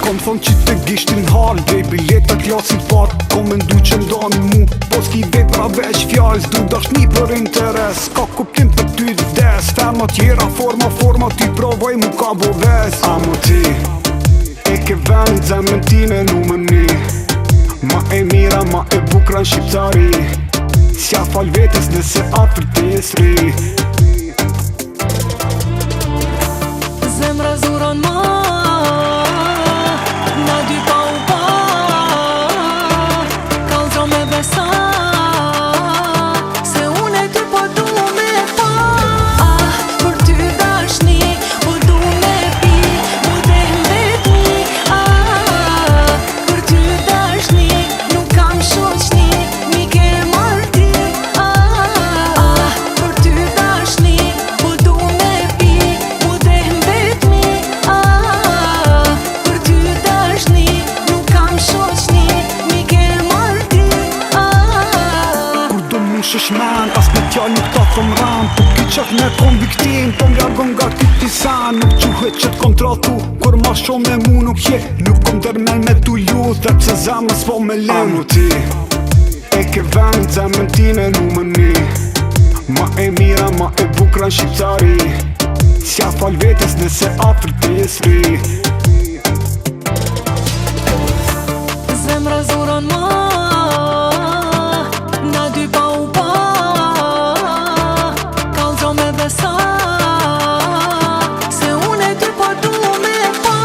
Kom thonë që të gishtin halë, drej bileta klasit partë, kom mendu që ndani mu, po s'ki vepra veç fjallës, du dashni për interes, ka kuptim për ty vdes, ferma tjera, forma, ty provoj mu ka bo ves. Amo ti, e ke vend zemën time nu me mi, ma e mira, ma e bukra në shqiptari, s'ja fal vetës nëse atë për ti e sri. Zemra zuron ma, na dy pa u pa, kallëzo me besa, se unë e ty po du me pa. Për ty dashni, po du me pi, mu dehem vetmi. Për ty dashni, nuk kam shoqni, mi ke marti. Për ty dashni, po du me pi, mu dehem vetmi. Për ty dashni, nuk kam shoqni, mi ke marti. Kur do mu shëshmen, as me tjall nuk ta thom ram, po ki qef me konviktim, po m'largon nga këtë san, nuk quhet që t'kontratu, kur ma shumë me mu nuk je, nuk kom dërmen me t'u luth, dhe pse zemrës po me lem. Amo ti, e ke vend zemën time nu me mi, ma e mira, ma e bukra në shqiptari, s'ja fal vetës nëse afër ti e sri. Zemra zuron ma, na dy pa u pa, kallëzo me besa, se unë e ty po du me pa.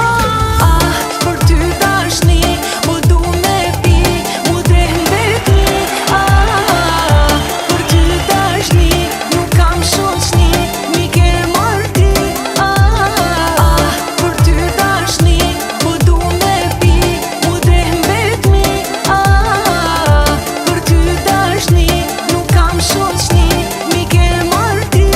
Për ty dashni, po du me pi, mu dehem vetmi. Për ty dashni, nuk kam shoqni, mi ke marti. Për ty dashni, po du me pi, mu dehem vetmi. Për ty dashni, nuk kam shoqni, mi ke marti.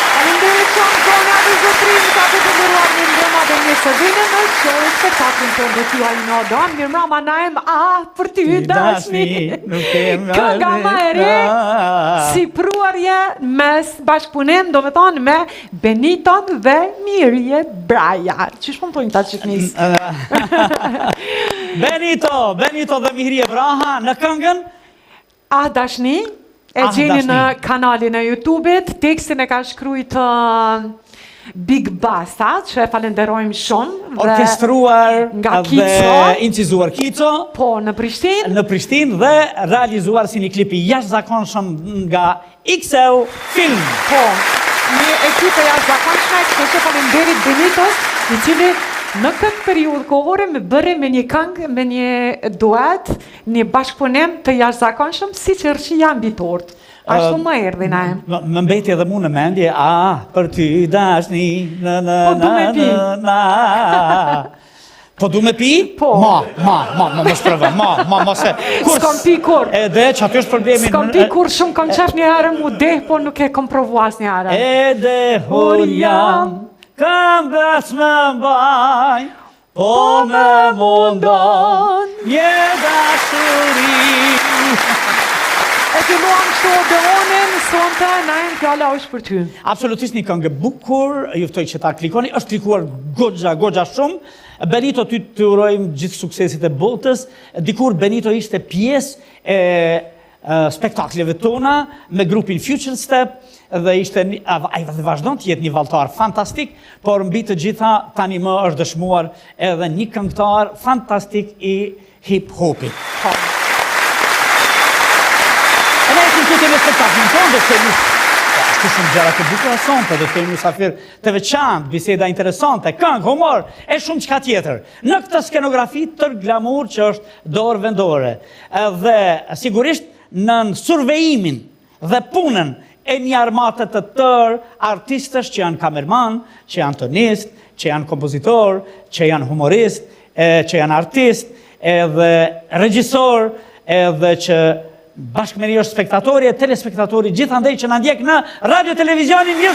Faleminderit shumë zonja dhe zotrin, ka të nderuar një mbrëma dhe një sërdine në show spektaklin tonë dhe t'ju ajno don, mirë mbrëma naim, për ty dashni, kënga ma e re, si pruarje mes bashkëpunim, do me thonë me Beniton dhe Mirje Braja. Qysh po më tojnë ta qiknis? Benito dhe Mirje Braja në këngën Dashni, e gjeni në kanalin e YouTube-it, tekstin e ka shkrujt Big Basta, që e falenderojmë shumë. Orkestruar nga dhe Kico. incizuar Kico. Po, në Prishtinë. Në Prishtinë dhe realizuar si një klipi jashtëzakonshëm nga XL Film. Po, një ekip e jashtëzakonshme, kështu që faleminderit Benitos, i cili në këtë periudhë kohore më bëri me një këngë, me një duet, një bashkëpunim të jashtëzakonshëm, siç rshi mbi tort. Ashtu më erdhi na. Më mbeti edhe mu në mendje, për ty dashni, Po du me pi. Po du me pi? Po. Mos prova, se... S'kom pi kur. Edhe që aty është problemi... S'kom pi kur shumë kom qef një herë mu deh, po nuk e kom provu as një herë. Edhe hur jam, kam bes me mbaj, po me mundon, një dashuri. E filluam kështu Odeonin, sonte, najnë fjalla është për ty. Absolutisht një këngë bukur, juftoj që ta klikoni, është klikuar goxha shumë. Benito, ty të urojmë gjithë suksesit e botës. Dikur Benito ishte pjesë e spektakleve tona me grupin Future Step dhe ishte ai vazhdon të jetë një vallëtar fantastik, por mbi të gjitha tani më është dëshmuar edhe një këngëtar fantastik i hip-hopit. Ne kemi këtë spektaklin tonë dhe kemi ashtu shumë gjëra të bukura sonte, dhe kemi mysafir të veçantë, biseda interesante, këngë, humor e shumë çka tjetër. Në këtë skenografi tër glamur që është dorë vendore. Dhe sigurisht në survejimin dhe punën e një armate të tërë artistësh që janë kamerman, që janë tonist, që janë kompozitor, që janë humorist, që janë artist, edhe regjisor, edhe që bashkë me një është spektatori e telespektatori gjithandej që në ndjek në Radio Televizionin 21.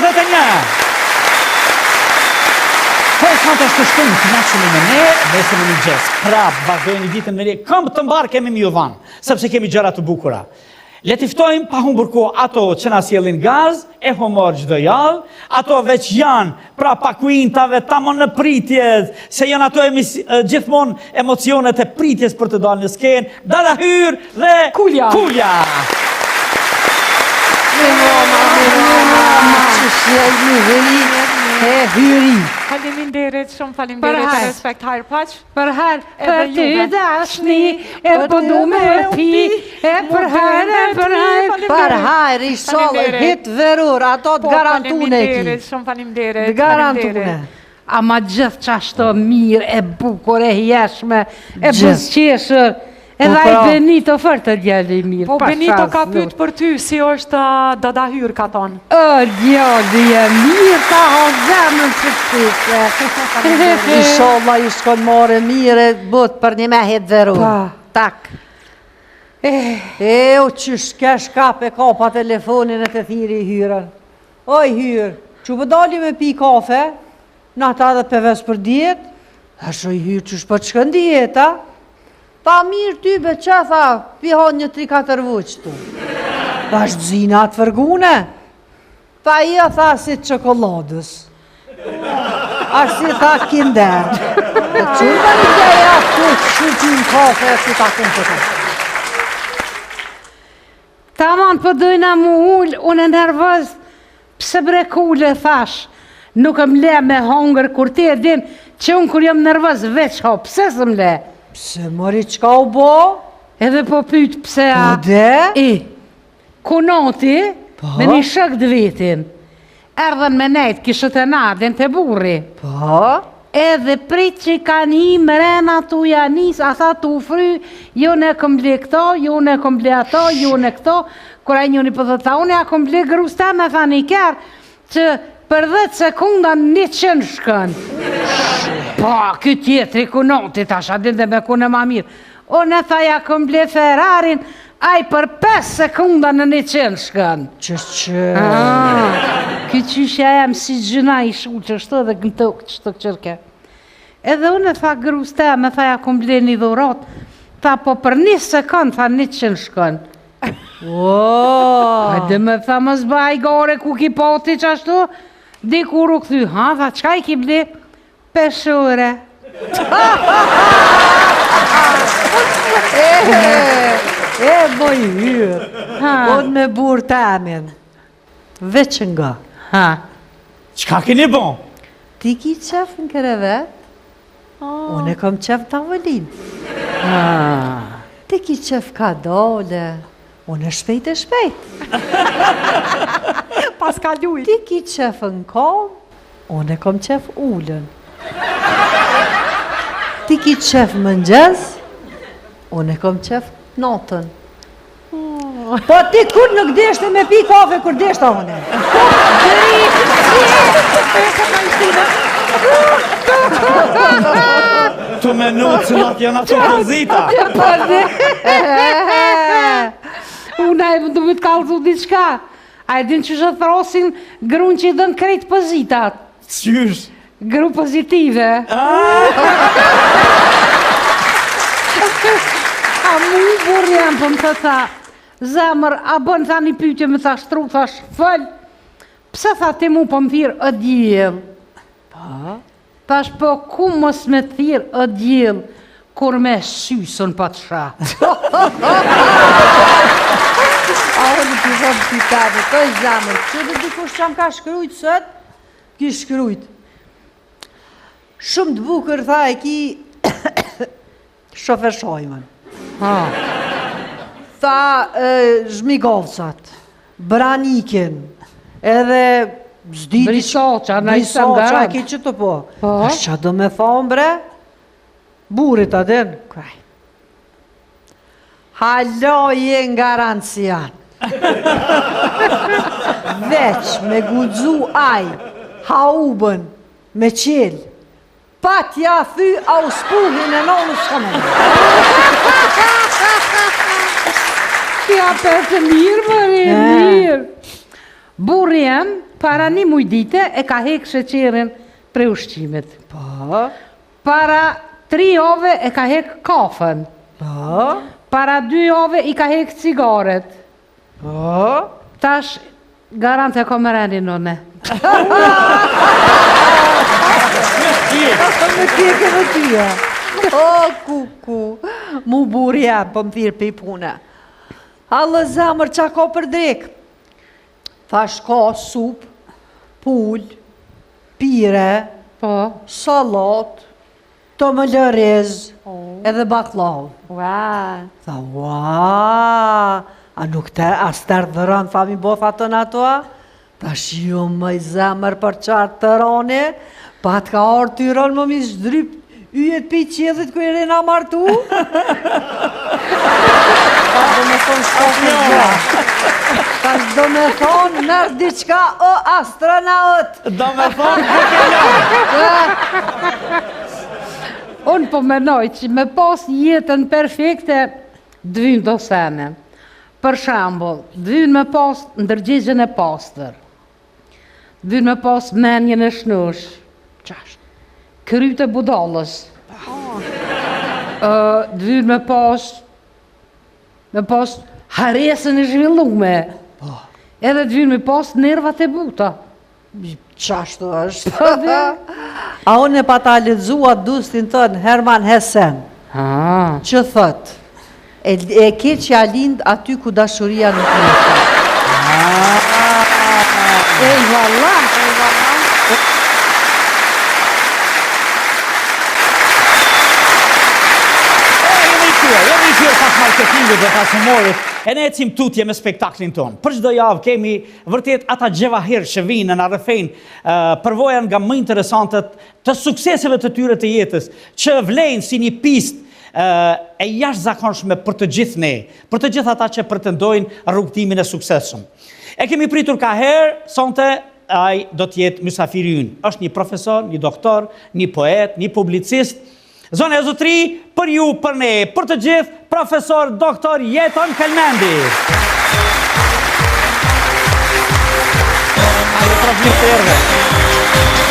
Po e sot është shumë të nashme me ne, dhe se me një gjes. Prap, vazhdojnë një ditën me ne, këmbë të mbarë kemi mjë vanë, sepse kemi gjëra të bukura. Le tiftojmë pa humbur kohë ato që na sjellin gaz e humor çdo javë, ato veç janë pra pakuintave tamon në pritje, se janë ato gjithmonë emocionet e pritjes për të dalë në skenë, Dada Hyr dhe Kulja. Faleminderit, shumë faleminderit e respekt hajrë paq. Për ty dashni, e po du me pi, e për hajrë, i sholë, hit verur, ato të garantune ki. Shumë faleminderit. Garantune. Ama gjithë qashto mirë, e bukur, e jeshme, e bëzqeshër, edhe ai Benito fërë të djeli mirë. Po Benito ka pyet për ty, si është Dada Hyr, ka thonë. Djali e mirë, ta ha zemën që të Inshallah i shkon more mire, but për një me hit verur. Tak. O qysh kesh kap e ka pa telefonin e të thiri Hyrën. Oj Hyr, që pëdali me pi kafe, në ata dhe pëves për djetë, a shoj Hyr qysh për të shkën djeta? Ta mirë ty be që tha, pihon një 3-4 vuq tu. Bashkë zina të fërgune. Ta i a tha si çokoladës. Ashtë si tha kinder. E qurë një gjeja të shqyqin kafe si ta kënë të të. Ta manë për dojna mu ullë, unë e nervëz, pse bre kulle thash, nuk më le me hongër kur ti e din që unë kur jam nervëz veç ho, pse së më le? Pse mori qka u bo? Edhe po pyt pse a... Po de? Konoti, me një shëk dë vitin, erdhen me nejt kishët e nadin të burri. Po? Edhe prit që ka një mrena tu janis, a tha tu fry, jo ne këmble këto, jo ne këmble ato, jo ne këto, kura njëni për dhe ta, unë ja këmble grus ta me tha një kërë, që për 10 sekunda 100 shkën. Po, këtë tjetëri kunoti, ta shadin dhe me kune ma mirë. Unë e tha ja këmble Ferrarin, aj për 5 sekunda në 100 shkën. Që... Këtë qyshja jam si gjëna i shullë që shtë dhe këmë të qërke. Edhe unë e tha grus te, me tha ja këmble një dhurat, tha po për 1 sekund, tha 100 shkën. Hajde me tha më zbaj gore ku ki poti që ashtu, di kur u këthy, ha, tha qka i ki ble? Peshore. Moj Hyr, unë me burë të amin, veç nga. Qka keni bon? Ti ki qef në krevet, unë e kom qef tavolin. Ti ki qef ka dole, unë e shpejt. Pas ka lujt. Ti ki qef në kom, unë e kom qef ullën. Ti ki qef mëngjes, unë e kom qef natën. Po ti kur nuk deshte me pi kafe, kur deshta une? Tu menut që not janë ato pozita. Una e du me të kalëzu diçka. A e din që shë throsin grun që i dënë krejt pozitat. Qysh? Gru pozitive. A mu burë jam për më të tha, zemër, a bën tha një pytje me tha shtru, thash, fëll, pse tha ti mu për më thirë ë djel? Thash, po ku mos me thirë ë djel, kur me sysën për të shra. A unë të shumë pitave, të i zamër, që dhe dikush që më ka shkrujt sët, ki shkrujt. Shumë të bukër, tha e ki shofer shojmën. Tha Zhmigovcat, Branikin, edhe zditi... Brisoqa, në i Brisoqa, ki që të po. Ashtë që do me thonë, bre? Burit adin? Kraj. Halo je në garancian. Veç me guxu aj, haubën, me qel, pa t'ja thy auspuhin e nonës shkëmen. Kja për të mirë, mëri, mirë. Burri jem, para një mujdite, e ka hek sheqerin pre ushqimit. Po, Para 3 ove e ka hek kafën. po, Para 2 ove i ka hek cigaret. po. Tash, garant e komereni nëne. Me keke dhe tia. O, kuku, mu buri jam, po më thirë për i pune. Hallë zamër qa ko për drek. Thash ka sup, pull, pire, Po, salat, të më lëriz, edhe baklav. ua. Tha, ua, a nuk te, as tërë dhërën, tha mi both atën atoa? Tha shio më i zemër për qartë të rane, pa të ka orë të rënë më mi shdryp, yjet pi qedhit ku i rena martu? Tha do me thonë shkos në gjë. Tha do me thonë nërë diqka o astronaut. Do me thonë, Unë po menoj që me pas jetën perfekte, dvyn do sene. Për shambull, dvyn me pas ndërgjegjen e pastër. Dvyn me pas menjen e shnush. Qasht. Kryt e budallës. Dvyn me pas haresën e zhvillume. Edhe dvyn me pas nervat e buta. Qashtu është. A unë e pa ta lexua dustin tënë Herman Hesen, që thët, e ke që ja lind aty ku dashuria nuk jetë. Ej, valla. jemi i qërë pas marketingu dhe pas humorit, e ne ecim tutje me spektaklin tonë. Për çdo javë kemi vërtet ata gjevahir që vinë në rrëfejnë përvojën nga më interesantët të sukseseve të tyre të jetës, që vlejnë si një pistë e jashtëzakonshme për të gjithë ne, për të gjithë ata që pretendojnë rrugtimin e suksesshëm. E kemi pritur ka herë, sonte ai do të jetë mysafiri ynë. Është një profesor, një doktor, një poet, një publicist. Zonë e zotri, për ju, për ne, për të gjithë, profesor doktor Jeton Kelmendi. Ajo profesor të erve.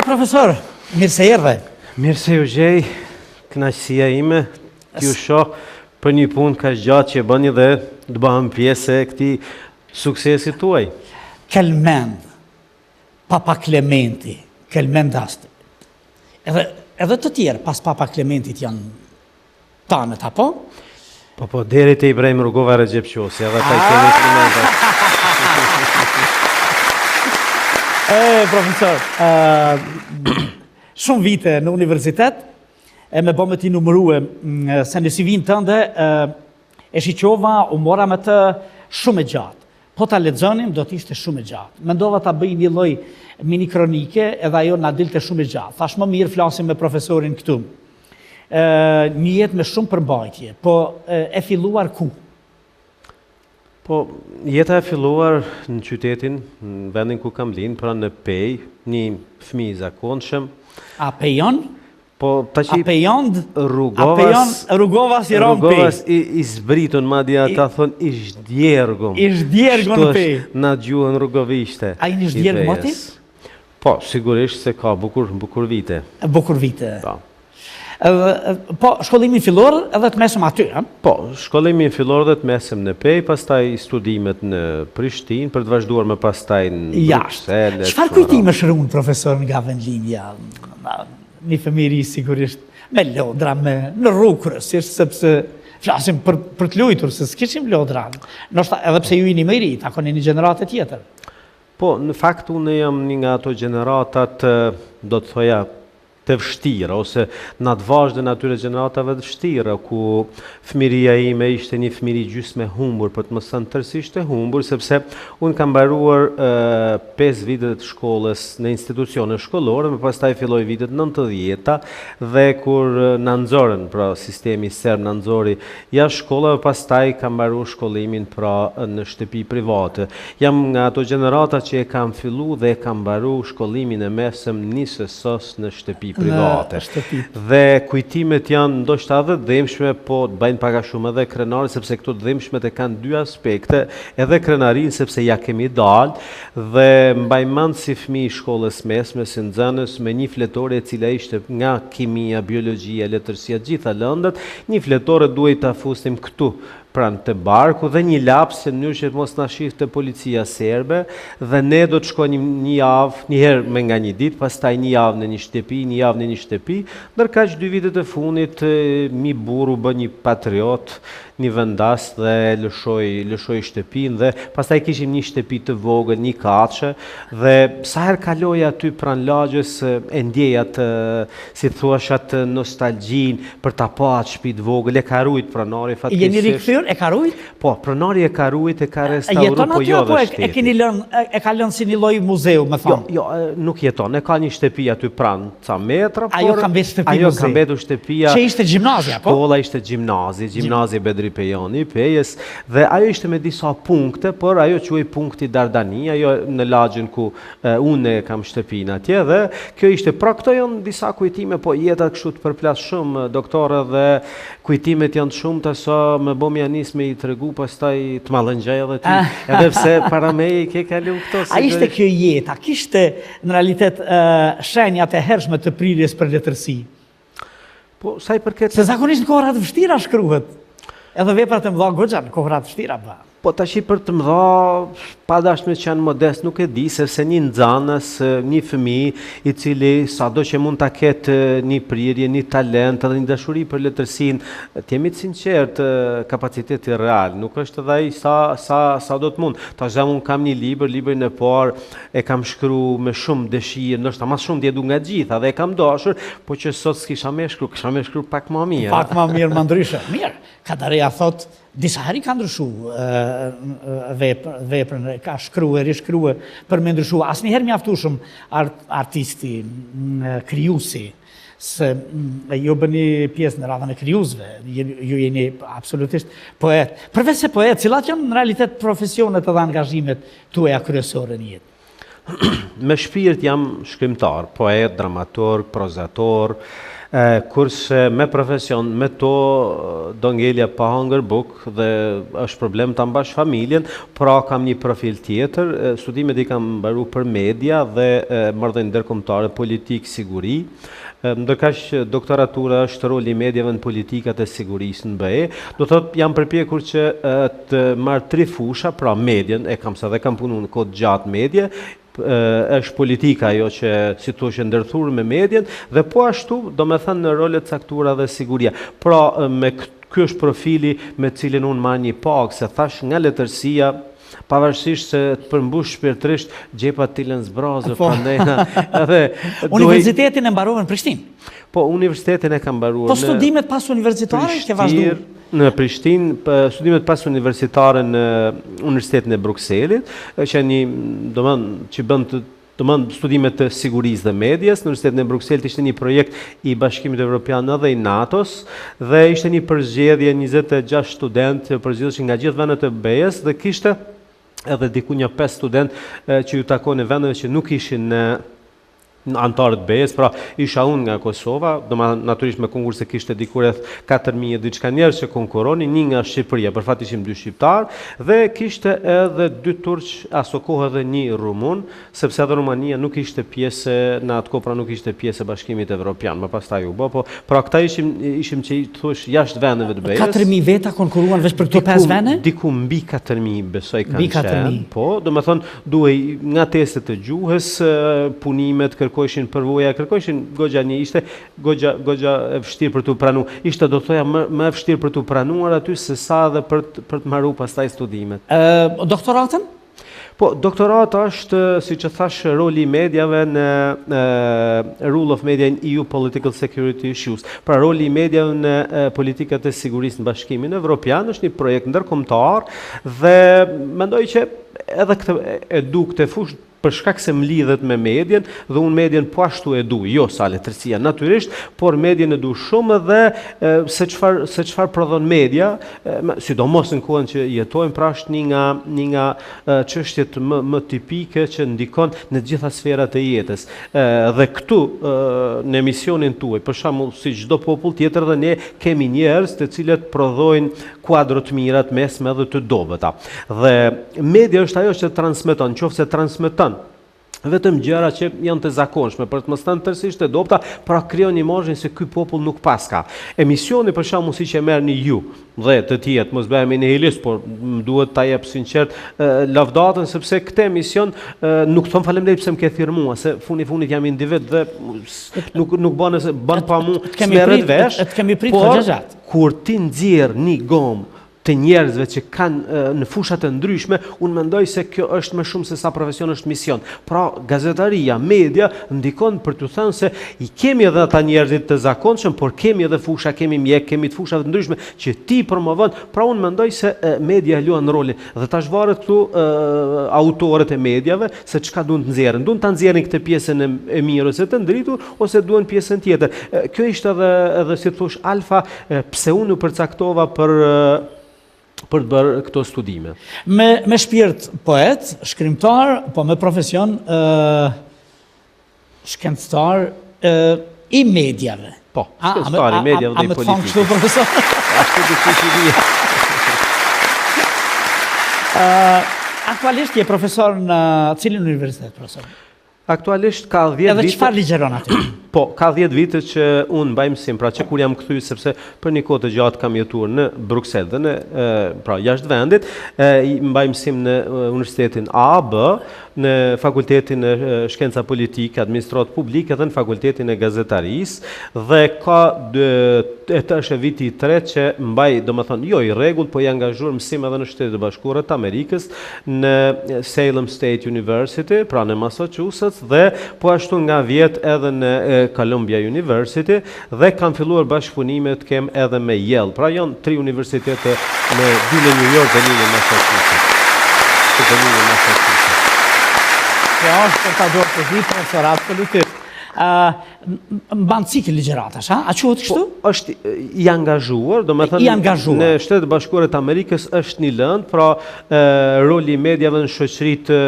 Profesor, mirë se erdhe. Mirë se u gjej, kënaqësia ime t'ju shoh për një punë ka gjatë që bëni dhe të bëhem pjesë e këtij suksesit tuaj. Kelmend, Papa Klementi, Kelmendast. Edhe të tjerë pas Papa Klementit janë tanët, apo? Po, deri te Ibrahim Rugova Recep Qosi, edhe ta i kemi Klemendat. Profesor, shumë vite në universitet, e me bëmë t'i numërue, se në CV-n tënde, e shiqova, u mora me të shumë e gjatë. Po ta lexonim, do t'ishte shumë e gjatë. Mendova ta bëj një lloj mini kronike, edhe ajo na dilte shumë e gjatë. Thash më mirë flasim me profesorin këtu. Një jetë me shumë përbajtje, po e filluar ku? Po, jeta e filluar në qytetin, në vendin ku kam lind, pra në Pej, një fëmijë i zakonshëm. A pejon? Po, A pejon? Rrugovas i ron Pej. Rrugovas i zbritun, madje ata thon ish djergum. Ish djergun Pej. Na gjuhën rrugovishte. A i ish djergum moti? Po, sigurisht se ka bukur vite. Bukur vite. Po. Po, shkollimin fillor edhe të mesëm aty, ha? Po, shkollimin fillor dhe të mesëm në Pej, pastaj studimet në Prishtinë, për të vazhduar më pastaj në Bruxelles. Çfarë kujtime shërun profesor nga vendlinja? Një fëmijëri sigurisht me lodra, në rrugë kryesisht, sepse flasim për të luajtur, se s'kishim lodra. Ndoshta edhe pse ju jeni më i ri, takoni një gjeneratë tjetër. Po, në fakt unë jam një nga ato gjeneratat, do të thoja, të vështira, ose në atë vazhde në atyre gjeneratave të vështira, ku fëmiria ime ishte një fëmiri gjysmë e humbur, për të më thënë tërësisht e humbur, sepse unë kam mbaruar 5 vitet të shkollës në institucione shkollore, më pastaj filloi vitet 90-ta, dhe kur na nxorën, pra sistemi serb na nxori jashtë shkollave, pastaj kam mbaruar shkollimin pra në shtëpi private. Jam nga ato gjenerata që e kam fillu dhe e kam mbaruar shkollimin e mesëm nisësos në shtëpi private. Dhe kujtimet janë ndoshta edhe dhëmshme, po të bëjnë pak a shumë edhe krenare, sepse këto dhëmshmet e kanë dy aspekte, edhe krenarin sepse ja kemi dalë, dhe mbaj mend si fëmijë i shkollës mesme, si nxënës me një fletore e cila ishte nga kimia, biologjia, letërsia, gjitha lëndët, një fletore duhet ta fusnim këtu pranë të barku dhe një laps në mënyrë që mos na shihte policia serbe, dhe ne do të shkojmë një javë, një herë me nga një ditë, pastaj një javë në një shtëpi, një javë në një shtëpi, ndërkaq 2 vitet e fundit mi burru bë një patriot, një vendas dhe lëshoj shtëpinë, dhe pastaj kishim një shtëpi të vogël, një katëshe, dhe sa herë kaloj aty pranë lagjes e ndjej atë, si thuash, atë nostalgjinë për ta pa atë shtëpi të vogël, e ka rujt pronari fatkeqësisht. Jeni rikthyer, e ka rujt? Po, pronari e ka rujt, e ka restauruar, po jo dhe shteti. E keni lënë, e ka lënë si një lloj muzeu, më thonë? Jo, nuk jeton, e ka një shtëpi aty pranë ca metra, por ajo ka mbetur shtëpi muzeu. Ajo ka mbetur shtëpia. Që ishte gjimnazia, po? Shkolla ishte gjimnazi Bedri Pejoni i Pejës, dhe ajo ishte me disa punkte, por ajo quhej punkti Dardani, ajo në lagjen ku unë kam shtëpinë atje, dhe kjo ishte, pra këto janë disa kujtime, po jeta kështu të përplas shumë, doktore, dhe kujtimet janë shumëta, sa më bëm ja nis me i tregu, pastaj të mallëngjaj edhe ti, edhe pse para meje i ke kalu këto. A ishte kjo jeta, kishte në realitet shenjat e hershme të prirjes për letërsi? Po, sa i përket... Se zakonisht në kohërat vështira shkruhet. Edhe veprat e mëdha goxha në kohërat vështira, pa. Po tash për të mëdha, pa dashme që janë modest, nuk e di, sepse një nxënës, një fëmijë i cili sado që mund ta ketë një prirje, një talent edhe një dashuri për letërsinë, të jemi të sinqertë, kapaciteti real, nuk është edhe ai sa do të mund. Tash unë kam një librin e parë e kam shkruar me shumë dëshirë, ndoshta më shumë djedu nga gjitha dhe e kam dashur, po që sot s'kisha më shkruar, kisha më shkruar pak më mirë. Pak më mirë, më ndryshe. Mirë, Kadareja thot, disa herë ka ndryshu veprën, ka shkrue, rishkrue për me ndryshu. Asnjëherë mjaftueshëm artisti, krijuesi, se ju bëni pjesë në radhën e krijuesve, ju jeni absolutisht poet. Përveç se poet, cilat janë në realitet profesionet edhe angazhimet tuaja kryesore në jetë? Me shpirt jam shkrimtar, poet, dramaturg, prozator, kurse me profesion, me to do ngelja pa hangër buk dhe është problem të mbash familjen, pra kam një profil tjetër, studimet i kam mbaru për media dhe marrëdhënie ndërkombëtare, politikë, siguri, ndërkaq doktoratura është roli i medjave në politikat e sigurisë në BE. Do thotë jam përpjekur që të marr 3 fusha, pra medjen, e kam sa dhe kam punuar në kohë gjatë medje, është politika ajo që si thua që ndërthurë me medjen, dhe po ashtu do me thënë në rolet caktuara dhe siguria. Pra me ky është profili me cilin unë marr një pagë, se thash nga letërsia, pavarësisht se të përmbush shpirtërisht gjepat t'ilën zbrazë, Universitetin e mbarove në Prishtinë? Po, universitetin e kam mbaruar. Po studimet pas universitare ke vazhduar? Në Prishtinë, studimet pas universitare në Universitetin e Brukselit, që një, që bën studimet të sigurisë dhe medjes. Në Universitetin e Brukselit ishte një projekt i Bashkimit Evropian dhe i NATO-s, dhe ishte një përzgjedhje 26 studentë përzgjedhëshin nga gjithë vendet e BE-s, dhe kishte edhe diku një 5 student që ju takon në vendeve që nuk ishin antarët BE-s, pra isha unë nga Kosova, natyrisht me konkurse kishte diku rreth 4000 diçka njerëz që konkurronin, një nga Shqipëria, për fat ishim 2 shqiptar dhe kishte edhe 2 turq, aso kohë edhe 1 rumun, sepse edhe Rumania nuk ishte pjesë në atë kohë, pra nuk ishte pjesë e Bashkimit Evropian, më pastaj u bë, po pra këta ishim që i thush jashtë vendeve të BE-s. 4000 veta konkurruan veç për këto 5 vende? Diku mbi 4000 besoj kanë qenë. Po, domethënë duhej nga testet e gjuhës, punimet, kërkojshin përvoja, kërkojshin goxha një, ishte goxha e vështirë për t'u pranuar. Ishte do thoja më e vështirë për t'u pranuar aty se sa edhe për të marrë pastaj studimet. Doktoratën? Po, doktorata është, si që thash, roli i mediave në Rule of Media in EU Political Security Issues. Pra, roli i mediave në politikat e sigurisë në Bashkimin Evropian është një projekt ndërkombëtar dhe mendoj që edhe këtë edu këtë fushë për shkak se më lidhet me medjen dhe unë medjen po ashtu e du, jo sa letërsia natyrisht, por medjen e du shumë dhe se çfarë prodhon media, sidomos në kohën që jetojmë, pra është një nga çështjet më tipike që ndikon në të gjitha sferat e jetës. Dhe këtu në emisionin tuaj, për shembull, si çdo popull tjetër, dhe ne kemi njerëz të cilët prodhojnë kuadro të mira, të mesme dhe të dobëta. Dhe media është ajo që transmeton, nëse transmeton vetëm gjëra që janë të zakonshme, për të mos thënë tërësisht e dobta, pra krijon imazhin se ky popull nuk paska. Emisioni për shembull siç e merrni ju dhe të tjerë, mos bëhemi nihilist, por më duhet ta jep sinqert lavdatën sepse këtë emision nuk thon faleminderit pse më ke thirrmua, se funit jam individ dhe nuk bën se bën pa mua smerret vesh. Kemi pritur gjatë. Kur ti nxjerr një gomë të njerëzve që kanë në fushat e ndryshme, unë mendoj se kjo është më shumë se sa profesion është mision. Pra, gazetaria, media, ndikon për të thënë se i kemi edhe ata njerëzit të zakonshëm, por kemi edhe fusha, kemi mjek, kemi të fushat të ndryshme që ti promovon. Pra, unë mendoj se media luan rolin. Dhe tash varet këtu autorët e mediave se çka duan të nxjerrin. Duan ta nxjerrin këtë pjesën e mirë ose të ndritur, ose duan pjesën tjetër. Kjo ishte edhe si thosh alfa, pse unë u përcaktova për të bërë këto studime. Me shpirt poet, shkrimtar, po me profesion shkencëtar i medjave. Po, shkencëtar i medjave dhe i politikës. A me të thonë kështu, profesor? Ashtu të kështu Aktualisht je profesor në cilin universitet, profesor? Aktualisht ka 10 vite. Edhe çfarë ligjeron aty? Po, ka 10 vite që unë mbaj mësim, pra që kur jam kthy, sepse për një kohë të gjatë kam jetuar në Bruxelles dhe pra jashtë vendit, mbaj mësim në Universitetin AB, në Fakultetin e Shkenca Politike, Administratë Publike dhe në Fakultetin e Gazetarisë, dhe ka është viti i tretë që mbaj, domethënë, jo i rregull, po i angazhuar mësim edhe në Shtetet e Bashkuara të Amerikës, në Salem State University, pra në Massachusetts, dhe po ashtu nga vjet edhe në Columbia University, dhe kam filluar bashkëpunimet kem edhe me Yale. Pra janë 3 universitete, në 2 në New York dhe 1 në Massachusetts. Kjo është për ta dorë të zi, profesor, absolutisht. Mban cikël ligjëratash, a quhet kështu? Po, është i angazhuar, domethënë në Shtetet Bashkuara të Amerikës është një lëndë, pra roli i mediave në shoqëritë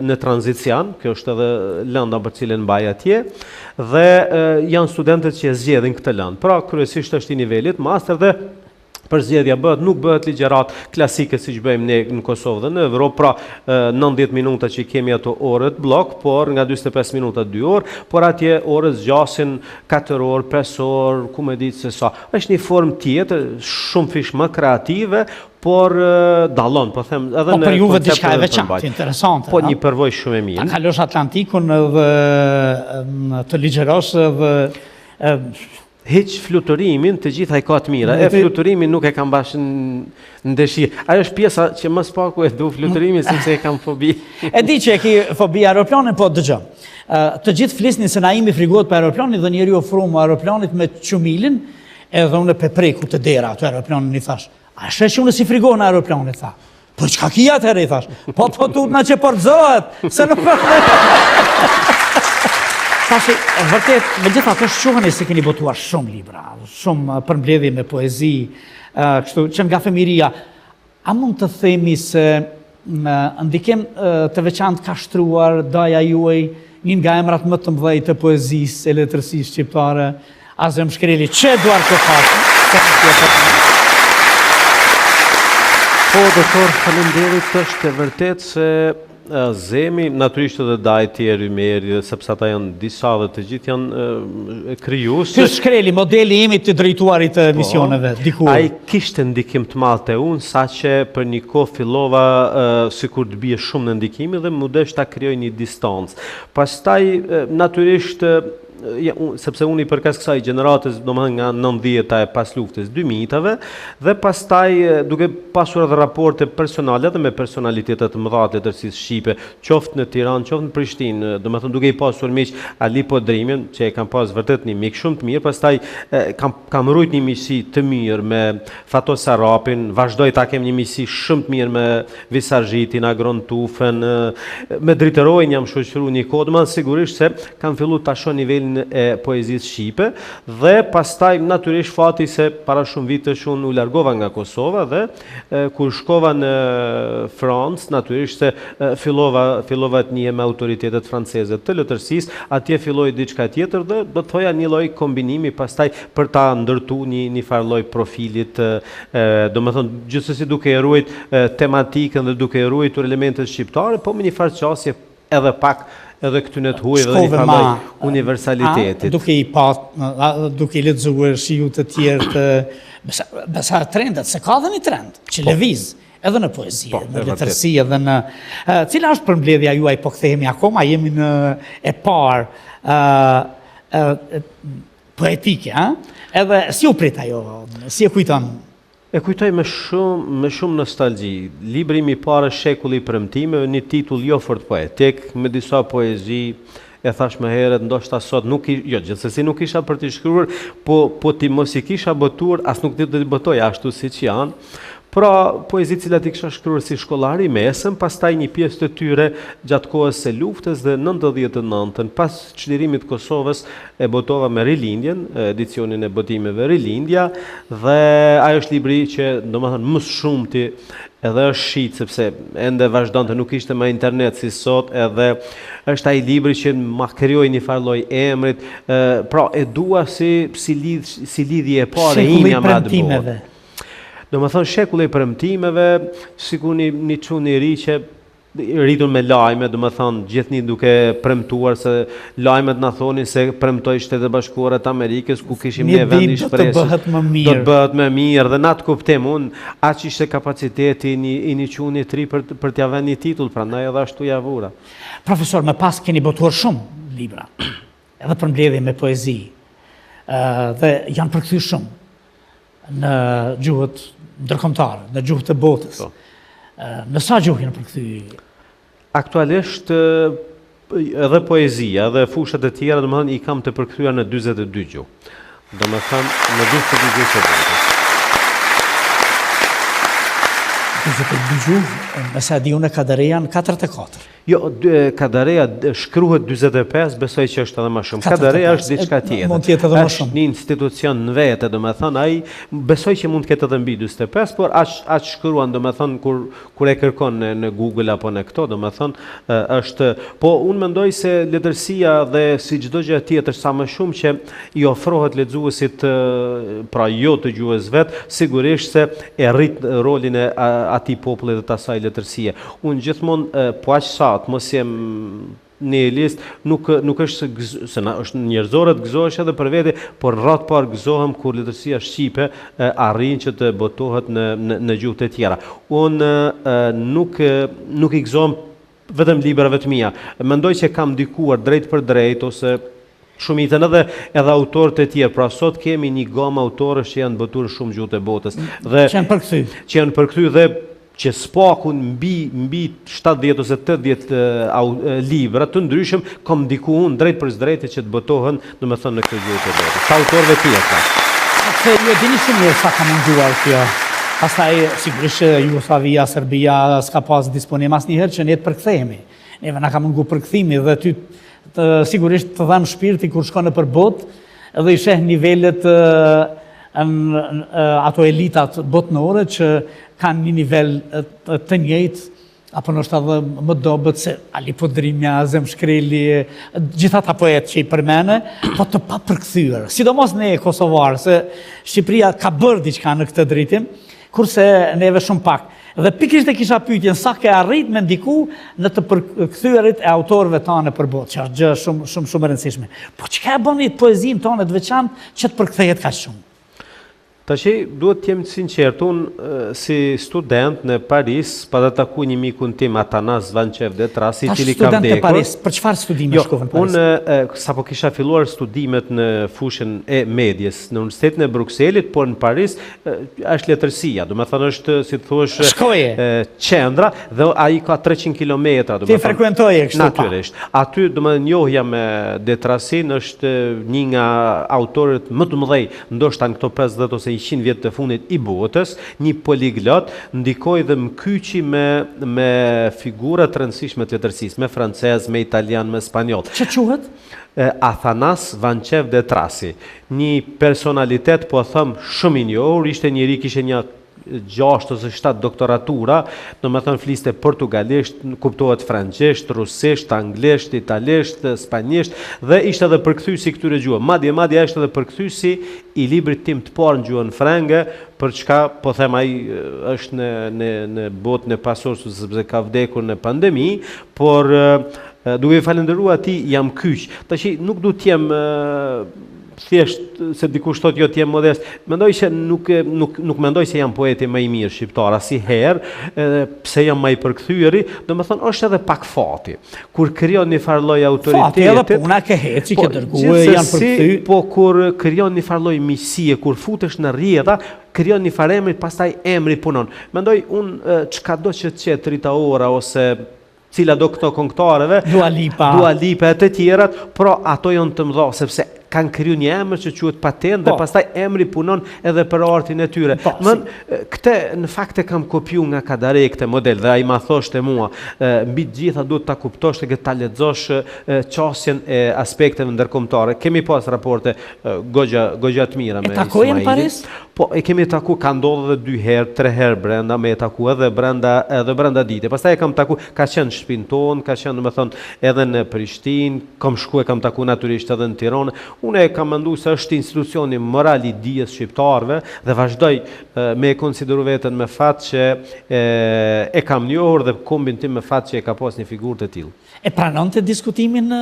në tranzicion, kjo është edhe lënda për cilën mbaj atje, dhe janë studentët që e zgjedhin këtë lëndë. Pra kryesisht është i nivelit master dhe përzgjedhja nuk bëhet ligjërat klasike siç bëjmë ne në Kosovë dhe në Evropë, pra 90 minuta që kemi ato orët blok, por nga 45 minuta 2 orë, por atje orët zgjasin 4 orë, 5 orë, ku më ditë se sa. Është një formë tjetër, shumë fish më kreative, por dallon, po them, edhe në për juve diçka e veçantë, interesante. Po një përvojë shumë e mirë. Ta kalosh Atlantikun dhe të ligjërosh dhe Hiç fluturimin, të gjitha i ka të mira. Fluturimin nuk e kam bash në dëshirë. Ajo është pjesa që më së paku e du fluturimin, sepse e kam fobi. E di që e ki fobi aeroplanin, po dëgjoj. Të gjithë flisnin se Naimi frigohet për aeroplanit dhe njeriu ofroi më aeroplanit me qumilin, edhe unë pe preku të dera atë aeroplanin i thash. A sheh që unë si frigohen aeroplanit, tha. Po çka ki atëherë i thash. Po tutna që porzohet, se nuk Tashi, vërtet, me gjitha të shquheni se keni botuar shumë libra, shumë përmbledhje me poezi, kështu që nga fëmiria. A mund të themi se ndikim të veçantë ka shtruar daja juaj një nga emrat më të mëdhej të poezisë e letërsisë shqiptare, Azem Shkreli, që duar të pasë? Po, doktor, faleminderit, është e vërtet se Zemi, natyrisht edhe Daj tjerë Ymeri, sepse ata janë disa dhe të gjithë janë krijues. Ky Shkreli, modeli imi të drejtuarit të misioneve, dikur. Ai kishte ndikim të madh te unë, saqë për një kohë fillova sikur të bie shumë në ndikimi dhe më desh ta krijoj një distancë. Pastaj natyrisht sepse unë i përkas kësaj gjeneratës, domethënë nga 90-ta e pas luftës 2000-tave, dhe pastaj duke pasur edhe raporte personale dhe me personalitete të mëdha të letërsisë shqipe, qoftë në Tiranë, qoftë në Prishtinë, domethënë duke i pasur miq Ali Podrimin, që e kam pas vërtet një mik shumë të mirë, pastaj kam rujt një miqësi të mirë me Fato Sarapin, vazhdoj ta kem një miqësi shumë të mirë me Visazhitin, Agron Tufen, me Driterojin jam shoqëruar një kohë, domethënë sigurisht se kam filluar ta shoh nivelin e poezisë shqipe dhe pastaj natyrisht fati se para shumë vitesh unë u largova nga Kosova dhe kur shkova në Francë, natyrisht se fillova të njihem me autoritetet franceze të letërsisë, atje filloi diçka tjetër dhe do të thoja një lloj kombinimi pastaj për ta ndërtuar një farë lloj profilit, domethënë gjithsesi duke e ruajt tematikën dhe duke e ruajtur elementet shqiptare, po me një farë qasje edhe pak edhe këtyne të huaj dhe një farë universalitetit. Duke i lexuar shiu të tjerë të besa trendet, se ka dhe një trend që lëviz edhe në poezi, në letërsi, edhe në cila është përmbledhja juaj, po kthehemi akoma, jemi në e parë poetike, edhe si u prit ajo, si e kujton? E kujtoj me shumë nostalgji. Libri im i parë Shekulli i Premtimeve, një titull jo fort poetik, me disa poezi, e thash më herët, ndoshta sot gjithsesi nuk isha për t'i shkruar, po ti mos i kisha botuar, as nuk ti do t'i botoj ashtu siç janë. Pra, poezi cilat i kisha shkruar si shkollari i mesëm, pastaj një pjesë të tyre gjatë kohës së luftës dhe 99-ën, pas çlirimit të Kosovës, e botova me Rilindjen, edicionin e botimeve Rilindja, dhe ajo është libri që domethënë më shumti edhe është shit, sepse ende vazhdon të nuk ishte më internet si sot, edhe është ai libri që ma krijoi një farë lloj emrit, pra e dua si lidhje e parë imja me atë botë. Do më thonë Shekulli i Premtimeve, sikur një çun i ri që rritur me lajme, do më thonë gjithnjë duke premtuar se lajmet na thonin se premtoi Shtetet Bashkuara të Amerikës ku kishim ne vend i shpresës. Do të bëhet më mirë dhe na të kuptem unë, aq ishte kapaciteti i një çuni të ri për t'ia vënë një titull, prandaj edhe ashtu ja vura. Profesor, më pas keni botuar shumë libra, edhe për mbledhje me poezi, dhe janë përkthyer shumë në gjuhët ndërkombëtare, në gjuhët e botës. Në sa gjuhë janë përkthyer? Aktualisht edhe poezia dhe fushat e tjera, domethënë i kam të përkthyera në 42 gjuhë. Domethënë në 42 gjuhë të botës. 42 gjuhë, nëse di unë Kadareja në 44. Jo, Kadareja shkruhet 45, besoj që është edhe më shumë. Kadareja është diçka tjetër. Mund të jetë edhe më shumë. Është një institucion në vete, domethënë ai besoj që mund të ketë edhe mbi 45, por aq shkruan domethënë kur e kërkon në Google apo në këto, domethënë është, po unë mendoj se letërsia dhe si çdo gjë tjetër sa më shumë që i ofrohet lexuesit, pra jo të gjuhës vet, sigurisht se e rrit rolin e atij populli dhe të asaj letërsie. Unë gjithmonë po aq sa mos jem nihilist, nuk është se na është njerëzore të gëzohesh edhe për vete, por rreth par gëzohem kur letërsia shqipe arrin që të botohet në gjuhët e tjera. Unë nuk i gëzohem vetëm librave të mia. Mendoj që kam ndikuar drejt për drejt ose shumicën edhe autorët e tjerë. Pra sot kemi një gamë autorësh që janë botuar shumë gjuhët e botës dhe që janë përkthyr dhe që spakun mbi 70 ose 80 libra të ndryshëm kam ndikuar drejt për drejtë që të botohen, domethënë në këtë gjuhë të botës. Sa autorëve tjerë. Se ju dini shumë mirë sa ka munduar kjo. Pastaj sigurisht Jugosllavia, Serbia s'ka pas disponim asnjëherë që ne të përkthehemi. Neve na ka munguar përkthimi dhe ty sigurisht të dham shpirti kur shkon nëpër botë dhe i sheh nivelet ato elitat botnore që kanë një nivel të njëjtë apo nështë edhe më dobet se Ali Podrimja, Zemshkreli, gjitha ta poetë që i përmene, po të pa përkthyer, sidomos ne Kosovarë, se Shqipëria ka bërë diçka në këtë drejtim, kurse neve shumë pak. Dhe pikrisht e kisha pyetjen sa ke arrit me ndiku në të përkthyerit e autorëve tonë për botë, që është gjë shumë e rëndësishme. Po çka e bën poezinë tonë të veçantë që të përkthehet kaq shumë? Tashi duhet të jem sinqert, unë si student në Paris, pa të taku një mikun tim Atanas Vancev de Trasi, cili ka vdekur. Student në Paris, për çfarë studime shkove në Paris? Unë sapo kisha filluar studimet në fushën e medjes në Universitetin e Brukselit, por në Paris është letërsia, do të thënë është si të thuash qendra dhe ai ka 300 kilometra, do të thënë. Ti frekuentoje kështu? Natyrisht. Aty do të njohja me de Trasin, është një nga autorët më të mëdhej, ndoshta në këto 50 ose 100 vjetë të fundit i botës, një poliglot, ndikoj dhe më kyqi me figurat rëndësishme të letërsisë, me francez, me italian, me spanjoll. Që quhet? Athanas Vancev de Trasi. Një personalitet, po thëmë, shumë i njohur, ishte njëri kishe një 6 ose 7 doktoratura, do më thënë fliste portugalisht, kuptohet francesht, rusisht, anglisht, italisht, spanjisht, dhe ishte edhe përkthyesi këtyre gjuhëve. Madje ishte edhe përkthyesi i librit tim të parë në gjuhën frenge, për çka po them ai është në botën e pasurës sepse ka vdekur në pandemi, por duke i falendëruar atij jam kyç. Tash nuk du të jem thjesht se dikush thotë jo të jem modest. Mendoj se nuk mendoj se jam poeti më i mirë shqiptar asnjëherë, pse jam më i përkthyeri, domethënë është edhe pak fati. Kur krijon një farë lloj autoriteti, fati edhe puna ke heci, ke dërguar, janë përkthy. Po kur krijon një farë lloj miqësie, kur futesh në rrjeta, krijon një farë emri, pastaj emri punon. Mendoj unë çkado që të qetë Rita Ora ose cila do këto këngëtarëve, Dua Lipa e të tjerat, pro ato janë të mëdha sepse kanë kriju një emër që quhet patent dhe pastaj emri punon edhe për artin e tyre. Këtë në fakt e kam kopju nga Kadare këtë model dhe ai ma thoshte mua, mbi të gjitha duhet ta kuptosh dhe ta lexosh qasjen e aspekteve ndërkombëtare. Kemi pas raporte goxha të mira me Ismailin. E takojë në Paris? Po, e kemi taku, ka ndodhur edhe 2 herë, 3 herë brenda, me e taku edhe brenda dite. Pastaj e kam taku, ka qenë në shtëpinë tonë, ka qenë domethënë edhe në Prishtinë, e kam taku natyrisht edhe në Tiranë. Unë e kam menduar se është institucioni moral i dijes shqiptarëve dhe vazhdoj me e konsideru veten me fat që e kam njohur dhe kombin tim me fat që e ka pas një figurë të tillë. E pranonte diskutimin,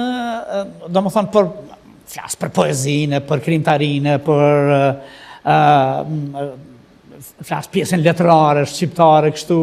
domethënë flas për poezinë, për krimtarinë, për flas pjesën letrare, shqiptare, kështu,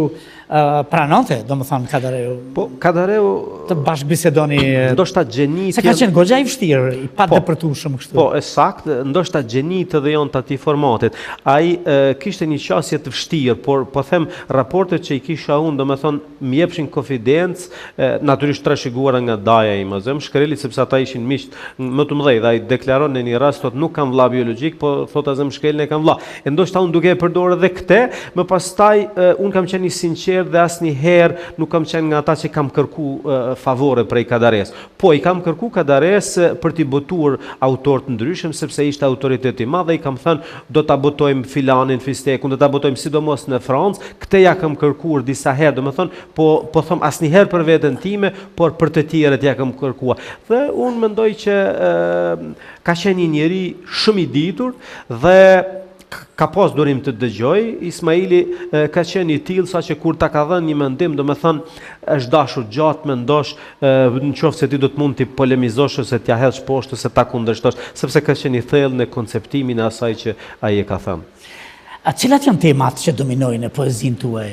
pranonte, domethënë Kadareu. Po, Kadareu të bashkëbisedoni. Ndoshta gjenit. Se ka qenë goxha i vështirë, i padepërtueshëm kështu. Po, saktë, ndoshta gjenit edhe janë të atij formatit. Ai kishte një qasje të vështirë, por po them raportet që i kisha unë, domethënë më jepshin konfidencë, natyrisht trashëguara nga daja ime, Zemshkreli, sepse ata ishin miq më të mëdhej, dhe ai deklaron në një rast thotë nuk kam vëlla biologjik, po thotë Zemshkreli ne kam vëlla. E ndoshta unë duke e përdorur edhe këtë, më pastaj unë kam qenë i sinqert dhe asnjëherë nuk kam qenë nga ata që kam kërku favore prej Kadares. Po, i kam kërku Kadares për t'i botuar autor të ndryshëm, sepse ishte autoritet i madh dhe i kam thënë do ta botojmë filanin, fistekun, do ta botojmë sidomos në Francë. Këtë ja kam kërkuar disa herë, domethënë, po them asnjëherë për veten time, por për të tjerët ja kam kërkuar. Dhe unë mendoj që ka qenë një njeri shumë i ditur dhe ka pas durim të dëgjoj. Ismaili ka qenë i tillë saqë kur ta ka dhënë një mendim, domethënë është dashur gjatë mendosh, nëse ti do të mund të polemizosh ose t'ia hedhësh poshtë ose ta kundërshtosh, sepse ka qenë i thellë në konceptimin e asaj që ai e ka thënë. A cilat janë temat që dominojnë në poezinë tuaj,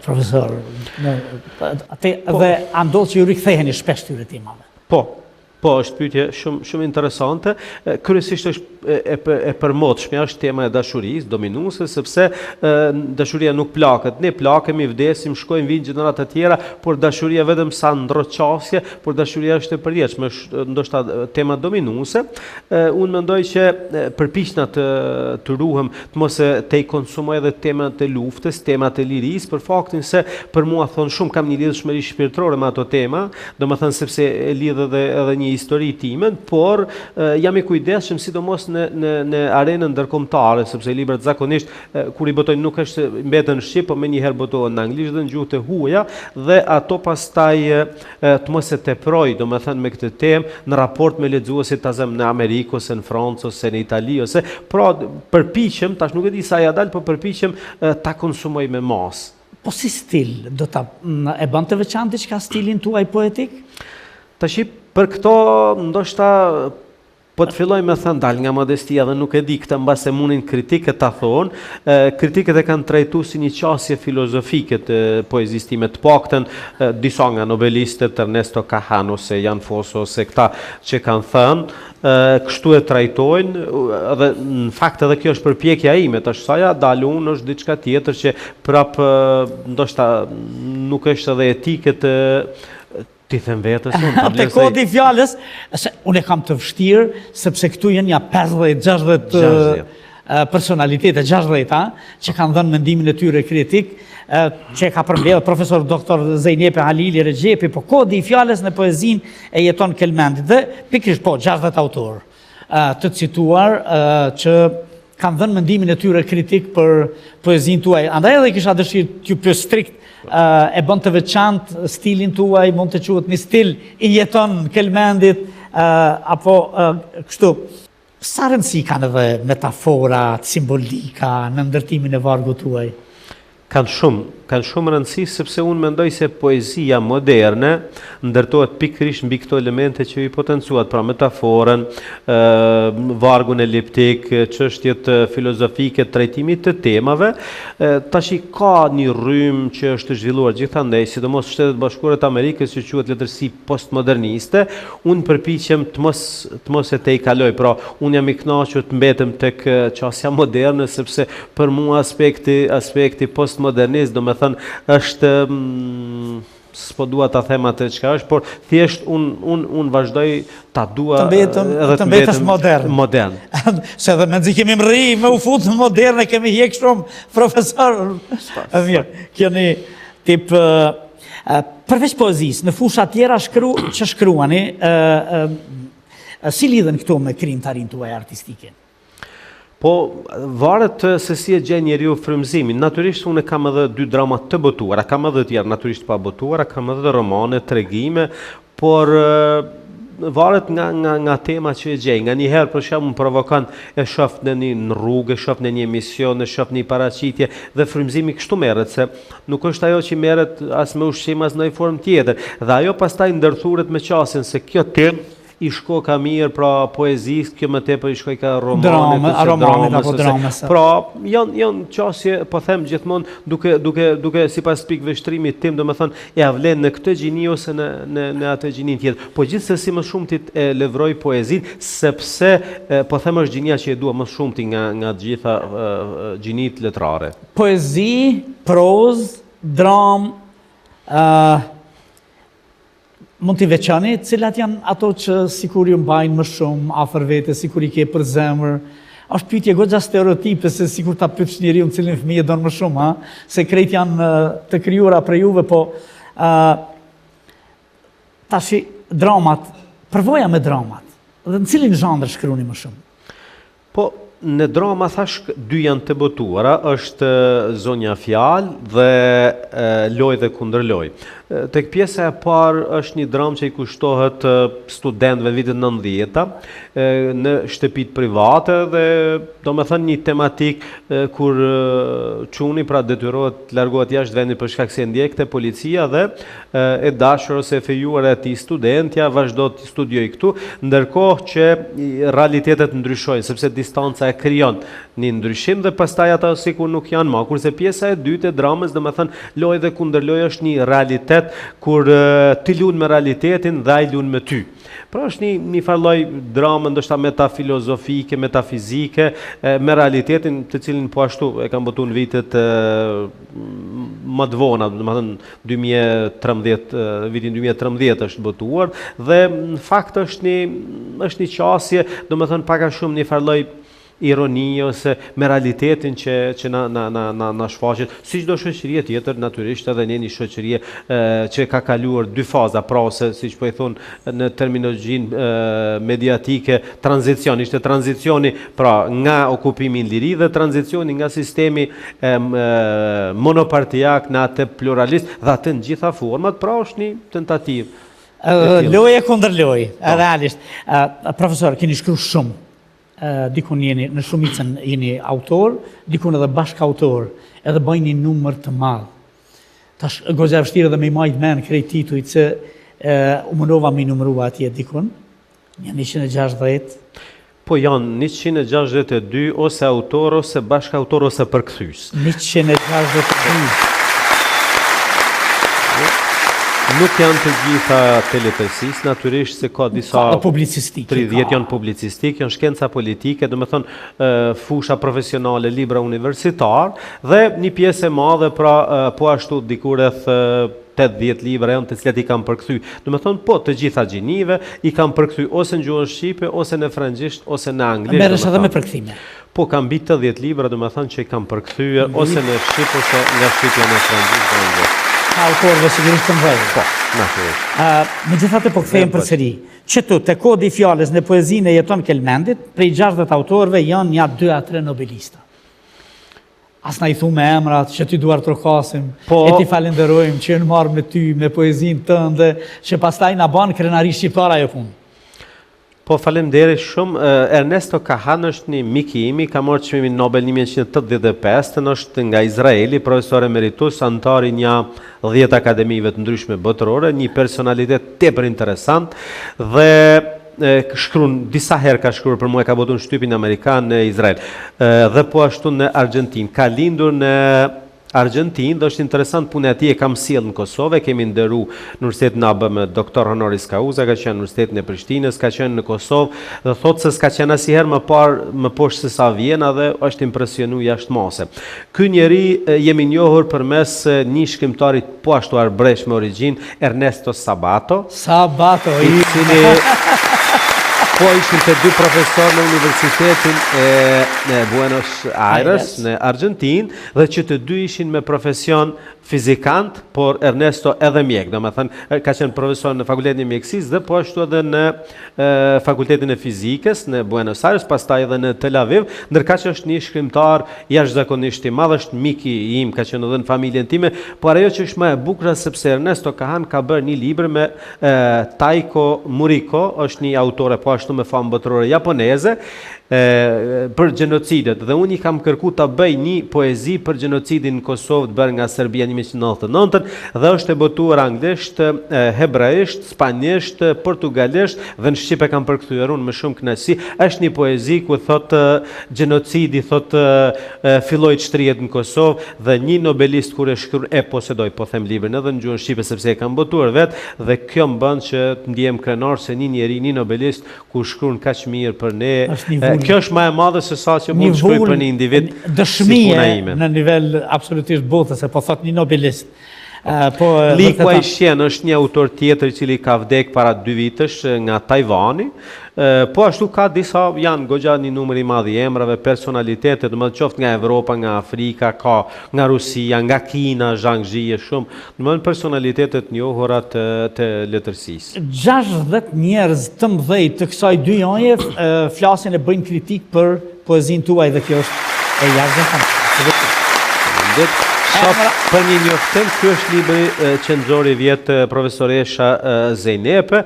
profesor? Dhe a ndodh që ju riktheheni shpesh këtyre temave? Po, është pyetje shumë interesante. Kryesisht është e përmodshme, është tema e dashurisë dominuese, sepse dashuria nuk plaket. Ne plakemi, vdesim, shkojmë, vinë gjenerat të tjera, por dashuria vetëm sa ndroqasje, por dashuria është e përjetshme, është ndoshta tema dominuese. Unë mendoj që përpiqna të ruhem, të mos të i konsumoj edhe temat e luftës, temat e lirisë, për faktin se për mua thon shumë kam një lidhshmëri shpirtërore me ato tema, domethënë sepse e lidh edhe një histori timen, por jam i kujdesshëm sidomos në arenën ndërkombëtare, sepse librat zakonisht kur i botojnë nuk është mbeten në shqip, por menjëherë botohen në anglisht dhe në gjuhë të huaja dhe ato pastaj të mos e teproj, domethënë me këtë temë në raport me lexuesit tazëm në Amerikë ose në Francë ose në Itali ose pra përpiqem, tash nuk e di sa ja dal, por përpiqem ta konsumoj me mas. Po si stil, e bën të veçantë diçka stilin tuaj poetik? Tash për këto ndoshta po të filloj me thënë dal nga modestia dhe nuk e di këtë mbase mundin kritikët ta thonë, kritikët e kanë trajtuar si një qasje filozofike të poezisë time, të paktën disa nga novelistët, Ernesto Cajano ose Jan Fosse ose këta që kanë thënë, kështu e trajtojnë dhe në fakt edhe kjo është përpjekja ime, tash saja dalë unë është diçka tjetër që prapë ndoshta nuk është edhe etike të ti them vetës unë. Te kodi fjalës, unë e kam të vështirë, sepse këtu janë ja 50-60 personalitete, 60, që kanë dhënë mendimin e tyre kritik, që ka përmbledhur profesor doktor Zejnepe Halili Regjepi, po kodi i fjalës në poezinë e jeton Kelmendi dhe pikërisht po 60 autor të cituar që kanë dhënë mendimin e tyre kritik për poezinë tuaj. Andaj edhe kisha dëshirë t'ju pyes strikt, e bën të veçantë stilin tuaj, mund të quhet një stil i jeton Kelmendit, apo kështu. Sa rëndësi kanë edhe metaforat, simbolika në ndërtimin e vargut tuaj? Kanë shumë rëndësi sepse unë mendoj se poezia moderne ndërtohet pikërisht mbi këto elemente që i potencuat, pra metaforën, vargun eliptik, çështjet filozofike, trajtimit të temave. Tash ka një rrymë që është zhvilluar gjithandej, sidomos në Shtetet Bashkuara të Amerikës, që quhet letërsi postmoderniste. Unë përpiqem të mos e tejkaloj, pra unë jam i kënaqur të mbetem tek qasja moderne sepse për mua aspekti postmodernist, do me thënë, është s'po dua ta them atë çka është, por thjesht unë vazhdoj ta dua të mbetesh modern. Se edhe mendzi kemi mrri me u fut në moderne, kemi hjek shumë profesor. Mirë, keni tip përveç poezisë, në fusha tjera që shkruani, si lidhen këto me krijimtarinë tuaj artistike? Po, varet se si e gjen njeriu frymëzimin. Natyrisht unë kam edhe 2 drama të botuara, kam edhe tjerë natyrisht pa botuara, kam edhe romane, tregime, por varet nga tema që e gjej. Nga njëherë për shembull më provokon e shoh në një rrugë, e shoh në një emision, e shoh në një paraqitje dhe frymëzimi kështu merret, se nuk është ajo që merret as me ushqim as në një formë tjetër. Dhe ajo pastaj ndërthuret me qasjen se kjo temë i shko ka mirë, pra poezisë, kjo më tepër i shkoj ka romanit apo dramës. Pra, janë qasje, po them gjithmonë, duke sipas pikëve shtrimit tim, domethënë, ja vlen në këtë gjini ose në atë gjinin tjetër. Po gjithsesi më shumtit e levroj poezinë, sepse po them është gjinia që e dua më shumti nga të gjitha gjinit letrare. Poezi, prozë, dramë, mund t'i veçani, cilat janë ato që sikur ju mbajnë më shumë afër vete, sikur i ke për zemër? Është pyetje goxha stereotipe se sikur ta pyetësh njeriu cilin fëmijë don më shumë, se krejt janë të krijuara për juve, po tash dramat, përvoja me dramat. Dhe në cilin zhandër shkruani më shumë? Po në drama thash 2 janë të botuara, është Zonja Fjalë dhe Loj dhe kundër loj. Tek pjesa e parë është një dramë që i kushtohet studentëve vitit 90-ta në shtëpitë private dhe domethënë një tematik kur çuni pra detyrohet të largohet jashtë vendit për shkak se ndjekte policia dhe e dashur ose e fejuar e atij studentja vazhdo të studiojë këtu, ndërkohë që realitetet ndryshojnë sepse distanca e krijon një ndryshim dhe pastaj ata sikur nuk janë më, kurse pjesa e dytë e dramës, domethënë Loj dhe kundër loj është një realitet kur ti lun me realitetin dhe ai lun me ty. Pra është një farloj dramë ndoshta metafilozofike, metafizike me realitetin të cilin po ashtu e kam botuar në vitet më të vona, domethënë 2013, vitin 2013 është botuar dhe në fakt është një qasje, domethënë pak a shumë një farloj ironi ose me realitetin që na shfaqet, si çdo shoqëri tjetër, natyrisht edhe ne një shoqëri që ka kaluar dy faza, pra ose siç po i thon në terminologjinë mediatike, tranzicion, ishte tranzicioni pra nga okupimi në liri dhe tranzicioni nga sistemi monopartiak në atë pluralist dhe atë në gjitha format, pra është një tentativë. Loje kundër lojë, realisht. Profesor, keni shkruar shumë. Dikun jeni në shumicën jeni autor, dikun edhe bashkautor, edhe bëjnë një numër të madh. Tash goxha e vështirë edhe me majt men krejt titujt se u mundova me numërua atje dikun. Janë 160. Po janë 162 ose autor ose bashkautor ose përkthyes. 162. Nuk janë të gjitha teletërsis, natyrisht se ka disa... Publicistik. 30 janë publicistik, janë shkenca politike, dhe me thonë fusha profesionale, libra universitar, dhe një pjesë e madhe, pra po ashtu dikur rreth 80 libra janë të cilat i kam përkthy. Do me thonë, po të gjitha gjinive i kam përkthy ose në gjuhën shqipe, ose në frëngjisht, ose në anglisht. Merresh edhe me përkthime. Po kam mbi 80 libra, do me thonë që i kam përkthyer ose në shqip ose nga shqipja në frëngjisht dhe anglisht. Ka autorëve sigurisht të mëdhenj. Po, natyrisht. Megjithatë po kthejmë përsëri. Çetu te kodi i fjalës në poezinë e jeton Kelmendit, prej 60 autorëve janë ja 2 a 3 nobelista. As na i thu me emrat që ti duar trokasim, e ti falenderojmë që në marrë me ty, me poezinë tënde, që pastaj na bën krenari shqiptar ajo punë. Po faleminderit shumë. Ernesto Kahan është një mik i imi, ka marrë çmimin Nobel 1985, është nga Izraeli, profesor emeritus, antar i një 10 akademive të ndryshme botërore, një personalitet tepër interesant dhe shkruan disa herë ka shkruar për mua, ka botuar shtypin amerikan në Izrael dhe po ashtu në Argjentinë. Ka lindur në Argentinë, dhe është interesant punë e tij e kam sjell në Kosovë, kemi nderu në Universitetin AB me doktor honoris causa, ka qenë në Universitetin e Prishtinës, ka qenë në Kosovë dhe thotë se s'ka qenë asnjëherë më poshtë se sa Vjena dhe është impresionuar jashtëmase. Ky njeri jemi njohur përmes një shkrimtarit po ashtu arbresh me origjinë, Ernesto Sabato. Sabato, i cili po ishin të 2 profesor në Universitetin e Buenos Aires, në Argentinë, dhe që të 2 ishin me profesion fizikant, por Ernesto edhe mjek, do me thënë, ka qenë profesor në Fakultetin e Mjekësisë dhe po ashtu edhe në Fakultetin e Fizikës në Buenos Aires, pastaj edhe në Tel Aviv, ndërka që është një shkrimtar jashtëzakonisht i madh, është mik i im, ka qenë edhe në familjen time, por ajo që është më e bukur sepse Ernesto Kahan ka bërë një libër me Taiko Muriko, është një autore po ashtu me famë botërore japoneze, për genocidet, dhe unë i kam kërku të bëj një poezi për genocidin në Kosovë të bërë nga Serbia 1999, dhe është e botuar anglisht, hebraisht, spanjisht, portugalisht, dhe në Shqipe kam përkthyer unë me shumë kënaqësi. Është një poezi ku thotë genocidi, thotë filloi të shtrihet në Kosovë, dhe një nobelist kur e shkruan, e posedoj, po them librin edhe në gjuhën shqipe sepse e kam botuar vet, dhe kjo më bën që të ndihem krenar se një njeri, një nobelist ku shkruan kaq mirë për ne. Kjo është më e madhe se sa që mund të shkruaj për një individ si puna ime. Në nivel absolutisht botës, se po thot një nobelist. Li Kuai-shen është një autor tjetër i cili ka vdek para 2 vitesh nga Tajvani. Po ashtu ka disa, janë goxha një numër i madh i emrave, personalitete, domethënë qoftë nga Evropa, nga Afrika, ka nga Rusia, nga Kina, Zhang Ji e shumë, domethënë personalitete të njohura të letërsisë. 60 njerëz të mëdhej të kësaj dy jaje flasin e bëjnë kritik për poezinë tuaj dhe kjo është e jashtëzakonshme. Për një njoftim, kjo është libri qendrori vjet profesoresha Zejnepe.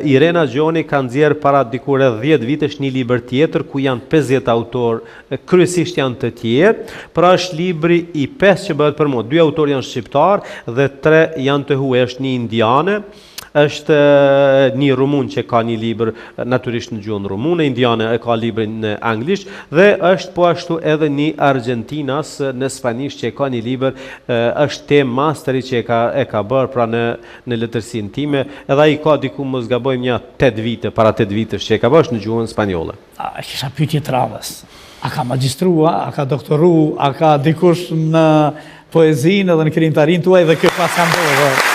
Irena Gjoni ka nxjerrë para dikur 10 vitesh një libër tjetër ku janë 50 autor, kryesisht janë të tjerë. Pra është libri i 5 që bëhet për mua. 2 autor janë shqiptar dhe 3 janë të huaj, është një indiane. Është një rumun që ka një libër natyrisht në gjuhën rumune, indiane e ka librin në anglisht, dhe është po ashtu edhe një argentinas në spanisht që e ka një libër, është tem masteri që e ka bërë pra në letërsinë time, edhe ai ka diku mos gabojmë një 8 vite, para 8 vitesh që e ka bërë në gjuhën spanjolle. Kisha pyetje të radhës. A ka magjistrua, a ka doktoru, a ka dikush në poezinë edhe në krijimtarinë tuaj dhe kjo pas ka ndodhur?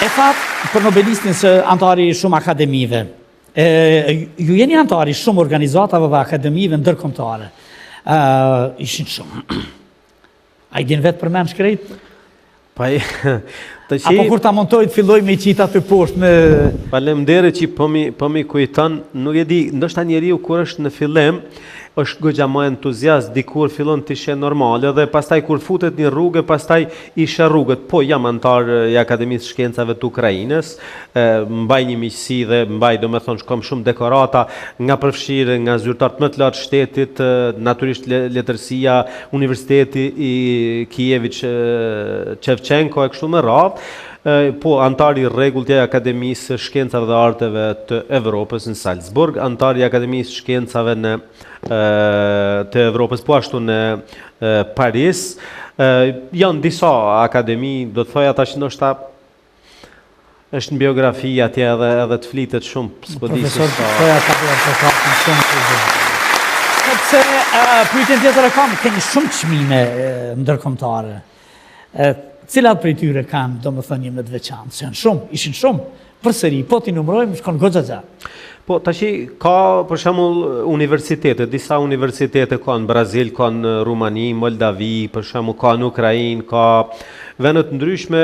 E fat për nobelistin së antari shumë akademive, Ju jeni antari shumë organizatave dhe akademive ndërkombëtare. Ishin shumë. A i din vetë për men shkrejt? Pa Apo kur ta montoj të filloj me qita të poshtë me... Faleminderit që po mi kujton, nuk e di, ndoshta njeriu kur është në fillim, është goxha më entuziast, dikur fillon të ishe normale dhe pastaj kur futet një rrugë, pastaj ishe rrugët. Po jam antar i Akademisë Shkencave të Ukrainës, mbaj një miqësi dhe mbaj, domethënë, shkom shumë dekorata nga përfshirë nga zyrtarët më të lartë shtetit, natyrisht letërsia, Universiteti i Kijevit Shevchenko e kështu me radhë. Po, antari rregullt i Akademisë Shkencave dhe Arteve të Evropës në Salzburg, antari i Akademisë Shkencave të Evropës, po ashtu në Paris. Janë disa akademi, do të thoja tash ndoshta është në biografi atje edhe të flitet shumë, s'po di se sa. Sepse pyetjen tjetër e kam, keni shumë çmime ndërkombëtare. Cilat prej tyre kanë, domethënie më të veçantë, se janë shumë, ishin shumë. Përsëri, po t'i numërojmë, shkon goxha gjatë. Po, tashi ka për shembull universitete, disa universitete ka në Brazil, ka në Rumani, Moldavi, për shembull ka në Ukrainë, ka vende të ndryshme,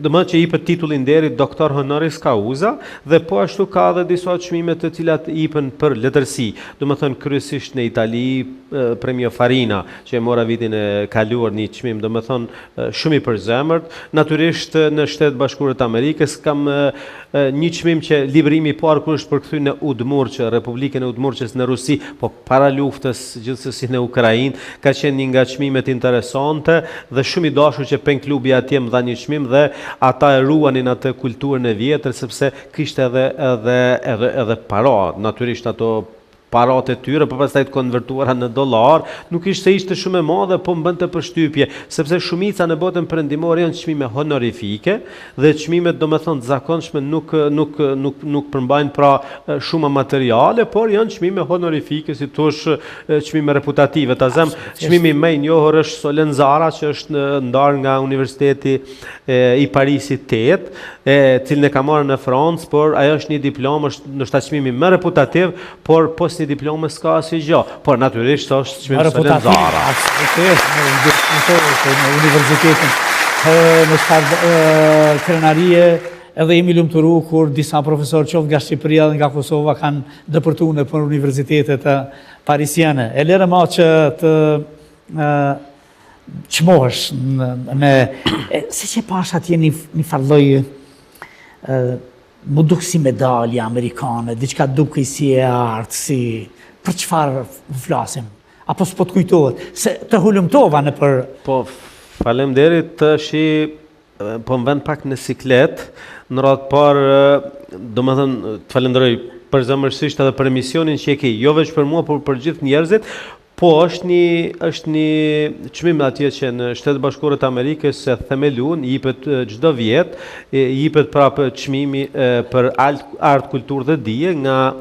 domethënë që i jepet titullin deri doktor honoris causa dhe po ashtu ka edhe disa çmime të cilat i jepen për letërsi, domethënë kryesisht në Itali, Premio Farina, që e mora vitin e kaluar një çmim, domethënë shumë i përzemërt. Natyrisht në Shtetet Bashkuara të Amerikës kam një çmim që librimi i parë kur është përkthyer në Udmurçë, Republikën e Udmurçës në Rusi, po para luftës gjithsesi në Ukrainë, ka qenë një nga çmimet interesante dhe shumë i dashur që pen klubi atje më dha një çmim dhe ata e ruanin atë kulturën e vjetër sepse kishte edhe para, natyrisht ato parat e tyre, por pastaj të konvertuara në dollar, nuk ishte shumë e madhe, po më bënte përshtypje, sepse shumica në botën perëndimore janë çmime honorifike dhe çmimet domethënë të zakonshme nuk përmbajnë pra shumë materiale, por janë çmime honorifike, si thosh çmime reputative. Ta them, çmimi më i njohur është Solenzara, që është ndarë nga Universiteti i Parisit 8, cilën e ka marrë në Francë, por ajo është një diplomë, është ndoshta çmimi më reputativ, por një diplomë s'ka asnjë gjë, por natyrisht është çmim Solenzara. Në universitetin në krenarie edhe jemi lumturu kur disa profesorë qoftë nga Shqipëria dhe nga Kosova kanë dëpërtuar për universitetet parisiane. E lere ma që të çmohesh me se që pash atje një farlloj mu duk si medalja amerikane, diçka duke si e artë, si për çfarë flasim, apo s'po të kujtohet, se të hulumtova në për... Po, faleminderit tashi, po më vend pak në siklet, në radhë parë, domethënë të falenderoj përzemërsisht edhe për emisionin që e ke, jo vetëm për mua, por për gjithë njerëzit. Po, është një çmim atje që në Shtetet Bashkuara të Amerikës se themelun, i jepet çdo vit, i jepet prapë çmimi për art, kulturë dhe dije nga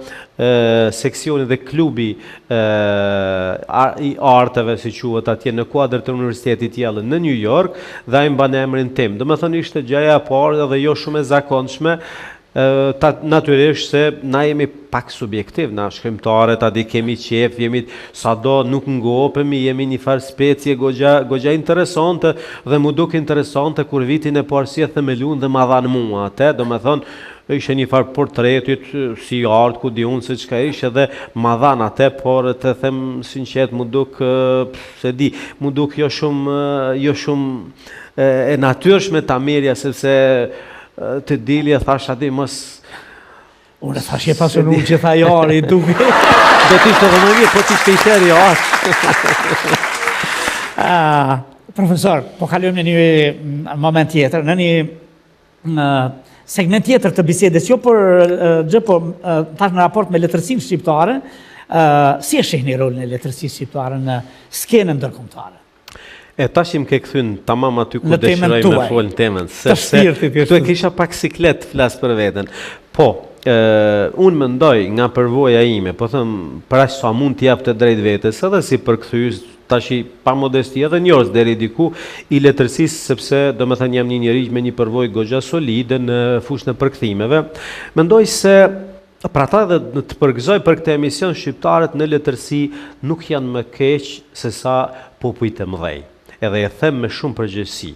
seksioni dhe klubi i arteve, si quhet atje në kuadër të Universitetit Yale në New York, dhe ai mban emrin tim. Domethënë ishte gjëja e parë dhe jo shumë e zakonshme. Natyrisht se na jemi pak subjektiv, na shkrimtarët, a di kemi qef, jemi sado nuk ngopemi, jemi një farë specie goxha interesante dhe mu duk interesante kur vitin e parë si e themelun dhe ma dhanë mua atë, do me thonë ishe një farë portretit si artë, ku di unë se qka ishe dhe ma dhanë atë, por të them sinqet mu duk, se di, mu duk jo shumë e natyrshme ta mirja, sepse të dilje thash ati mos... Unë thash e pasunu gjitha jari, duke... Do t'ishte dhe më mirë, po t'ishte i teri Profesor, po kalujmë në një moment tjetër, në një segment tjetër të bisedës, jo për gjë, po tash në raport me letërsinë shqiptare, si e shihni rolin e letërsisë shqiptare në skenën ndërkombëtare? E tashim ke këthyn tamam aty ku dëshiroj me folën temën, sepse këtu e kisha pak siklet flas për veten. Po, unë mendoj nga përvoja ime, po thëmë, për aq sa mund t'jap të drejt vetes, edhe si përkthyes tashi pa modesti edhe njohës deri diku i letërsisë, sepse domethënë jam një njerëz me një përvojë goxha solide në fushën e përkthimeve. Mendoj se Pra ta dhe të përgëzoj për këtë emision, shqiptarët në letërsi nuk janë më keq se sa popujt e mëdhej. Edhe e them me shumë përgjegjësi.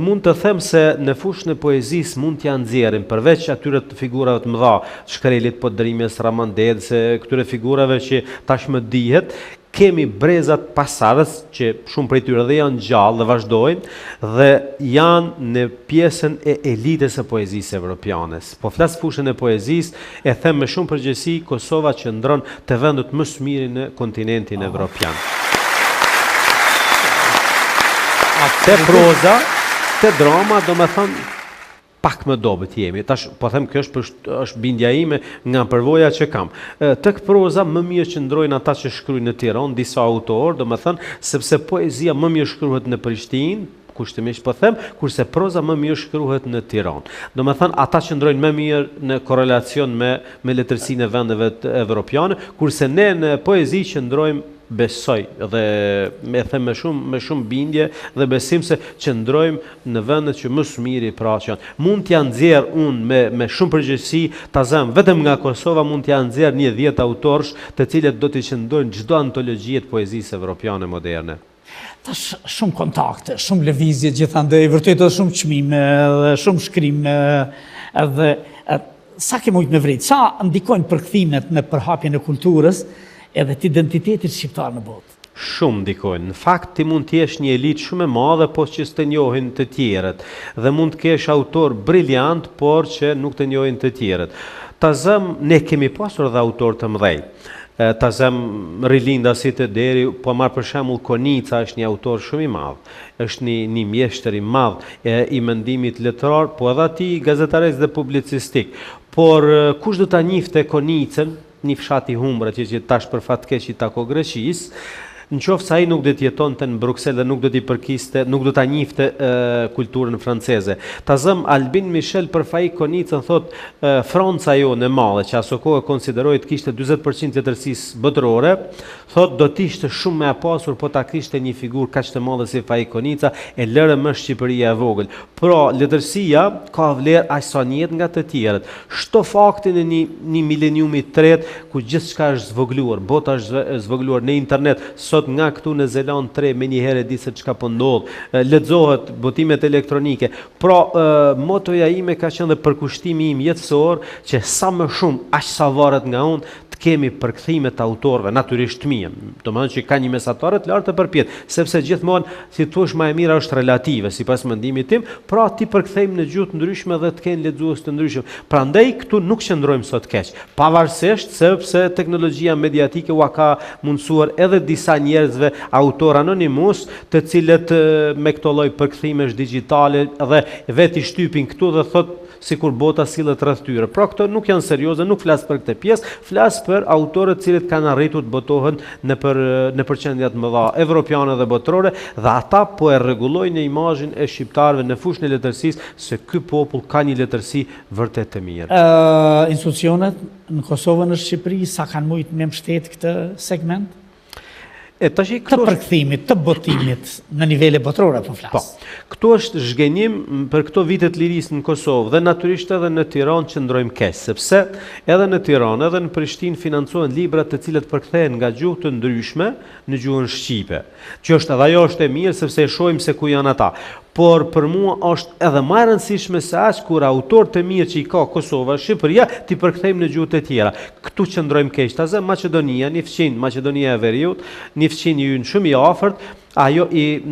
Mund të them se në fushën e poezisë mund t'ja nxjerrim përveç atyre të figurave të mëdha, Shkrelit, Podrimjes, Ramanded, se këtyre figurave që tashmë dihet, kemi brezat pasadës që shumë prej tyre dhe janë gjallë dhe vazhdojnë dhe janë në pjesën e elitës së poezisë evropianes. Po flas fushën e poezisë, e them me shumë përgjegjësi, Kosova qëndron te vendet më së miri në kontinentin evropian. Te proza, te drama, do me thënë, pak më dobët jemi. Tash, po them, kjo është bindja ime nga përvoja që kam. Tek proza më mirë qëndrojnë ata që shkruajnë në Tiranë, disa autorë, do me thënë, sepse poezia më mirë shkruhet në Prishtinë, kushtimisht po them, kurse proza më mirë shkruhet në Tiranë. Do me thënë, ata qëndrojnë më mirë në korelacion me letërsinë e vendeve evropiane, kurse ne në poezi qëndrojmë, besoj dhe me them me shumë bindje dhe besim se qëndrojmë në vendet që më së miri pra që janë. Mund t'ja nxjerr unë me shumë përgjegjësi, ta zëm vetëm nga Kosova mund t'ja nxjerr 10 autorësh të cilët do t'i qëndrojnë çdo antologji të poezisë evropiane moderne. Tash shumë kontakte, shumë lëvizje gjithandej, vërtet edhe shumë çmime, edhe shumë shkrim, edhe sa ke mujt me vrit, sa ndikojnë përkthimet në përhapjen e kulturës edhe të identitetit shqiptar në botë? Shumë ndikojnë. Në fakt, ti mund t'jesh një elit shumë e madhe, po që s'të njohin të tjerët. Dhe mund t'kesh autor briljant, por që nuk të njohin të tjerët. Ta zëm, ne kemi pasur dhe autor të mëdhej. Ta zëm Rilinda si të deri, po marë për shembull Konica është një autor shumë i madh, është një mjeshtër i madh i mendimit letrar, po edhe ati gazetarez dhe publicistik. Por kush do ta njifte Konicën, një fshat i humbër që tash për fat keq i tako Greqisë, në qoftë se ai nuk do të jetonte në Bruksel dhe nuk do t'i përkiste, nuk do ta njifte kulturën franceze. Ta zëm Albin Michel për fai Konicën thot Franca jonë e madhe, që aso kohë konsiderohet kishte 40% letërsisë botërore, thot do të ishte shumë më e pasur po ta kishte një figurë kaq të madhe si fai Konica, e lërë më Shqipëria e vogël. Pra, letërsia ka vlerë aq sa njët nga të tjerët. Shto faktin e një mileniumit të tretë ku gjithçka është zvogluar, bota është zvogluar në internet. Sot nga këtu në Zeland 3 me njëherë di se çka po ndodh, lexohet botimet elektronike. Pra, motoja ime ka qenë dhe përkushtimi im jetësor që sa më shumë aq sa varet nga unë të kemi përkthime të autorëve, natyrisht të mia. Domethënë që ka një mesatare të lartë të përpjet, sepse gjithmonë si thosh më e mira është relative, sipas mendimit tim, pra ti përkthejmë në gjuhë të ndryshme dhe të kenë lexues të ndryshëm. Prandaj këtu nuk qëndrojmë sot keq. Pavarësisht sepse teknologjia mediatike u ka mundsuar edhe disa njerëzve autor anonimus, të cilët me këto lloj përkthimesh digjitale dhe vetë i shtypin këtu dhe thotë sikur bota sillet rreth tyre. Pra këto nuk janë serioze, nuk flas për këtë pjesë, flas për autorët të cilët kanë arritur të botohen në përqendja të mëdha evropiane dhe botërore, dhe ata po e rregullojnë imazhin e shqiptarëve në fushën e letërsisë se ky popull ka një letërsi vërtet të mirë. Institucionet në Kosovën në Shqipëri sa kanë mujt me mbështet këtë segment? Të përkthimit, të botimit në nivele botërore po flas. Po. Këtu është zhgënjim për këto vite të lirisë në Kosovë dhe natyrisht edhe në Tiranë qëndrojmë keq, sepse edhe në Tiranë edhe në Prishtinë financohen libra të cilët përkthehen nga gjuhë të ndryshme në gjuhën shqipe. Që është edhe ajo është e mirë sepse e shohim se ku janë ata. Por për mua është edhe më e rëndësishme se aq kur autor të mirë që i ka Kosova, Shqipëria, ti përkthejmë në gjuhët e tjera. Këtu qëndrojmë keq. Ta zëm Maqedonia, një fqin, Maqedonia e Veriut, një fqin i ynë shumë i afërt, ajo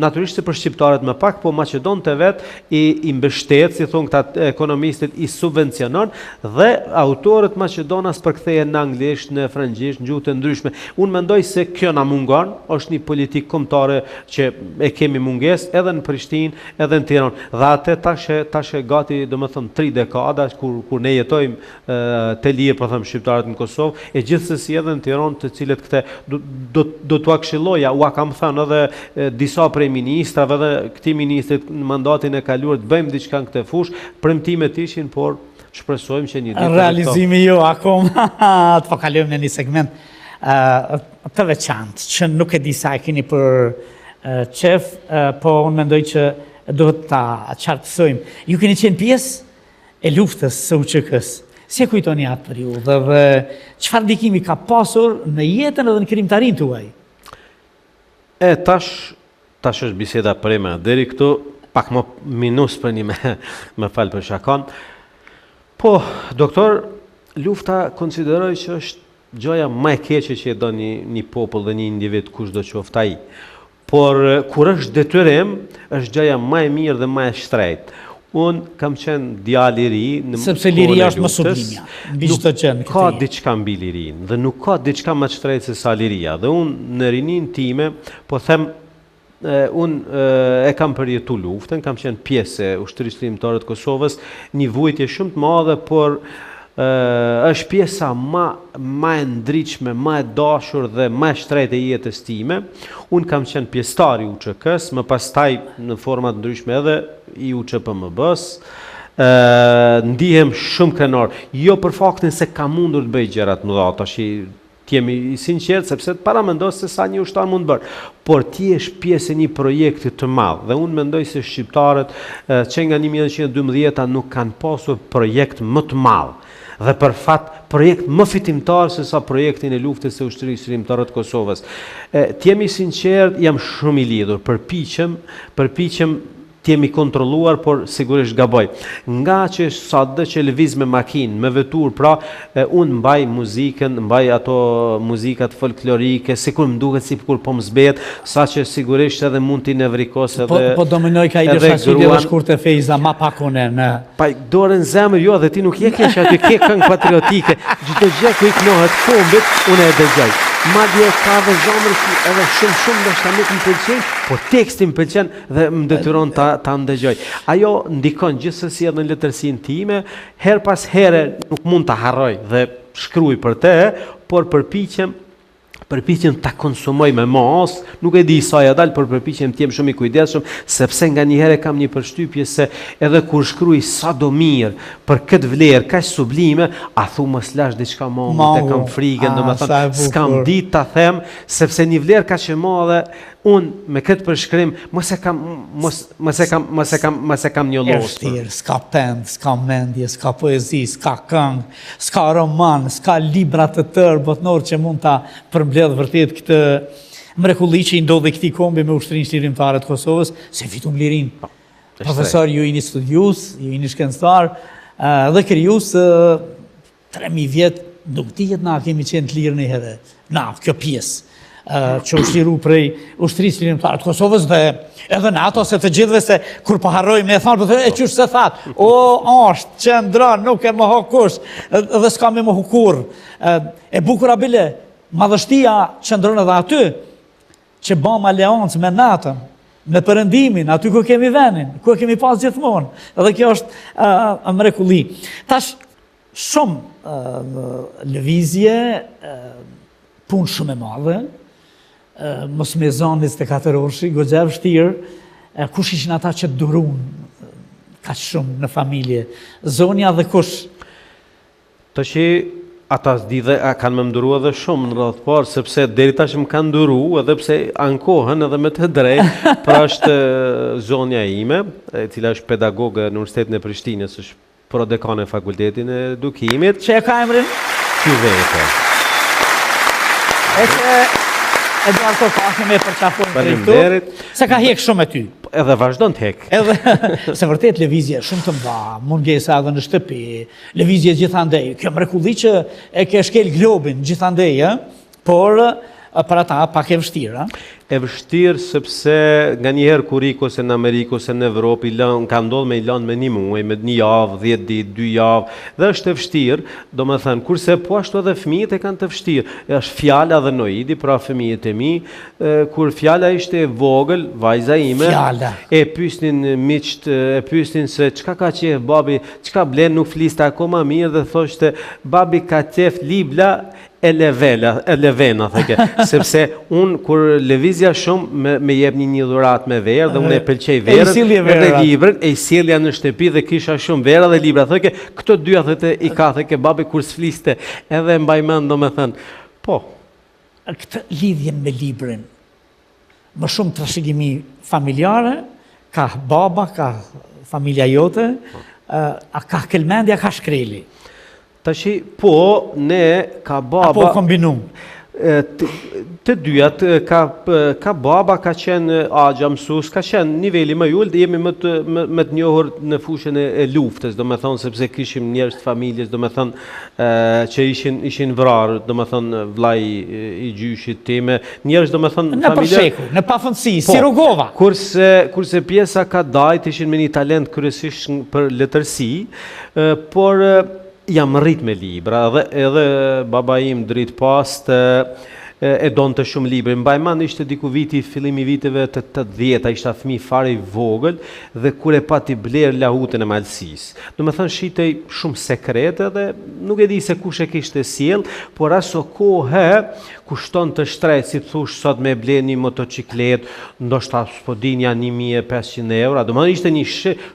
natyrisht për shqiptarët më pak, po maqedonët e vet i mbështet, si thon këta ekonomistët, i subvencionon dhe autorët maqedonas përkthehen në anglisht, në frëngjisht, në gjuhë të ndryshme. Unë mendoj se kjo na mungon, është një politikë kombëtare që e kemi mungesë edhe në Prishtinë, edhe në Tiranë. Dhe atë tash e gati, domethënë 3 dekada kur ne jetojmë të lirë, po them shqiptarët në Kosovë, e gjithsesi edhe në Tiranë, të cilët këte do t'ua këshilloja, ua kam thënë edhe disa prej ministrave dhe këtij ministrit në mandatin e kaluar të bëjmë diçka në këtë fushë, premtimet ishin, por shpresojmë që një ditë realizimi jo akoma të po kalojmë në një segment të veçantë që nuk e di sa e keni për qef, po unë mendoj që duhet ta qartësojmë. Ju keni qenë pjesë e luftës së UÇK-s. Si e kujtoni atë periudhë dhe çfarë ndikimi ka pasur në jetën edhe në krijimtarinë tuaj? Tash është biseda preme. Deri këtu, pak më minus për një me falë për shakon. Po, doktor, lufta konsideroj që është gjoja më e keqe që e do një popull dhe një individ kush do qoftë ai. Por kur është detyrim, është gjoja më e mirë dhe më e shtrejtë. Unë kam qenë djalë i ri në sepse liria është më sublimja. Nuk ka diçka mbi lirinë dhe nuk ka diçka më të shtrejtë se sa liria. Dhe unë në rinin time, po them, unë e kam përjetu luftën, kam qenë pjesë e ushtrisë lirëtare të Kosovës, një vujtje shumë të madhe, por është pjesa më e ndritshme, më e dashur dhe më e shtrejtë e jetës time. Unë kam qenë pjesëtar i UÇK-s, më pastaj në forma të ndryshme edhe i UÇPMB-s. Ndihem shumë krenar, jo për faktin se kam mundur të bëj gjëra të mëdha, tash jemi i sinqert sepse para mendos se sa një ushtar mund bërë, por ti je pjesë e një projekti të madh dhe unë mendoj se shqiptarët që nga 1912 nuk kanë pasur projekt më të madh. Dhe për fat projekt më fitimtar se sa projektin e luftës së ushtrisë lirëtare të Kosovës. Të jemi sinqert, jam shumë i lidhur, përpiqem të jemi kontrolluar, por sigurisht gaboj. Nga që sadë që lëviz me makinë, me vetur, pra, unë mbaj muzikën, mbaj ato muzikat folklorike, sikur më duket si kur po më zbet, sa që sigurisht edhe mund t'i nevrikos edhe Po dominoj ka i dëshasili dhe shkurte Fejza, ma pakone në... Pa, dorën zemër, jo, dhe ti nuk je keq aty, ke këngë patriotike, gjithë gjë ku i knohet fumbit, unë e dëgjoj. Madje ka dhe zomër që edhe shumë ndoshta nuk më pëlqen, po teksti më pëlqen dhe më detyron ta ndëgjoj. Ajo ndikon gjithsesi edhe në letërsinë time, her pas here nuk mund ta harroj dhe shkruaj për te, por përpiqem ta konsumoj me mas, nuk e di sa ja dal, por përpiqem të jem shumë i kujdesshëm, sepse nga një herë kam një përshtypje se edhe kur shkruaj sa do mirë për këtë vlerë kaq sublime, a thu mos lash diçka më te kam frikën, domethënë s'kam ditë ta them, sepse një vlerë kaq e madhe unë me këtë përshkrim mos e kam një losë. S'ka pend, s'ka mendje, s'ka poezi, s'ka këngë, s'ka roman, s'ka libra të tërë botnor që mund ta përmbledh vërtet këtë mrekulli që i ndodhi këtij kombi me Ushtrinë Lirëtare të Kosovës, se fitum lirinë. Profesor, ju jeni studius, ju jeni shkencëtar dhe krijues 3000 vjet, nuk dihet na kemi qenë të lirë një herë. Na, kjo pjesë që ushtru prej Ushtrisë Lirëtare të Kosovës dhe edhe në ato se të gjithve se kur po harrojmë ne thonë, e qysh se thatë, është, qëndron, nuk e më kush, dhe s'ka me më kurrë. E bukura bile, madhështia qëndron edhe aty, që bëm aleancë me natën, me Perëndimin, aty ku kemi venin, ku kemi pas gjithmonë, edhe kjo është mrekulli. Tash, shumë lëvizje, punë shumë e madhe, mos me zonë 24 orëshi, goxha vështirë, kush ishin ata që durun ka shumë në familje, zonja dhe kush? Të që ata s'di dhe kanë me mduru edhe shumë në rrëth parë, sepse deri tash më kanë duru, edhe pse ankohen edhe me të drejtë, pra është zonja ime, e cila është pedagogë në Universitetin e Prishtinës, është prodekane e Fakultetin e Edukimit. Që e ka emrin? Qyvete. E që Eduard të pasme me përqafon për këtu, se ka hek shumë e ty. Edhe vazhdon të hek. Edhe, se vërtet lëvizje shumë të mba, mungesa edhe në shtëpi, lëvizje gjithandej. Kjo mrekulli që e ke shkel globin gjithandej, por për ata pak e vështirë. E vështirë sepse nga njëherë kur iko se në Amerikë ose në Evropë ka ndodhë me i lanë me një muaj, me një javë, 10 ditë, 2 javë, dhe është e vështirë, do me thënë, kurse po ashtu edhe fëmijët e kanë të vështirë. është fjala dhe noidi, pra fëmijët e mi, kur fjala ishte vogël, vajza ime, e pyesnin miqt, e pyesnin se çka ka qef babi, çka blen, nuk fliste akoma mirë dhe thoshte babi ka qef libla e levena, theke, sepse unë kur lëvizja shumë me jep një dhurat me verë dhe unë e pëlqej verën dhe librën, e i silja në shtëpi dhe kisha shumë vera dhe libra, theke, këto dyja thete i ka, theke, babi kur s'fliste edhe mbajmen do me thënë, po. Këtë lidhje me librën, më shumë trashëgimi familjare, ka baba, ka familja jote, a ka kelmendja, ka shkreli? Tashi, po, ne ka baba... Apo kombinum? Të dyjat, ka baba, ka qenë agja mësus, ka qenë niveli më jullë, jemi më të njohur në fushën e luftës, do me thonë, sepse kishim njerëz të familjes, do me thonë, që ishin vrarë, do me thonë, vlaj i gjyshit time, njerëz, do me thonë, në përsheku, në pafëndësi, si Rugova. Kurse pjesa ka dajt, ishin me një talent kryesisht për letërsi, por jam rrit me libra, edhe baba im dritë pas e donë të shumë libra. Mbaj mend ishte diku fillimi viteve të 80-ta, ishte fëmijë fare i vogël dhe kur e pati bler lahutën e malësisë. Do me thënë shitej shumë sekrete dhe nuk e di se kush e kishte sjell, por aso kohë kushton të shtrejt, si thush sot me ble një motociklet, ndoshta spodinja 1.500 euro, do më ishte një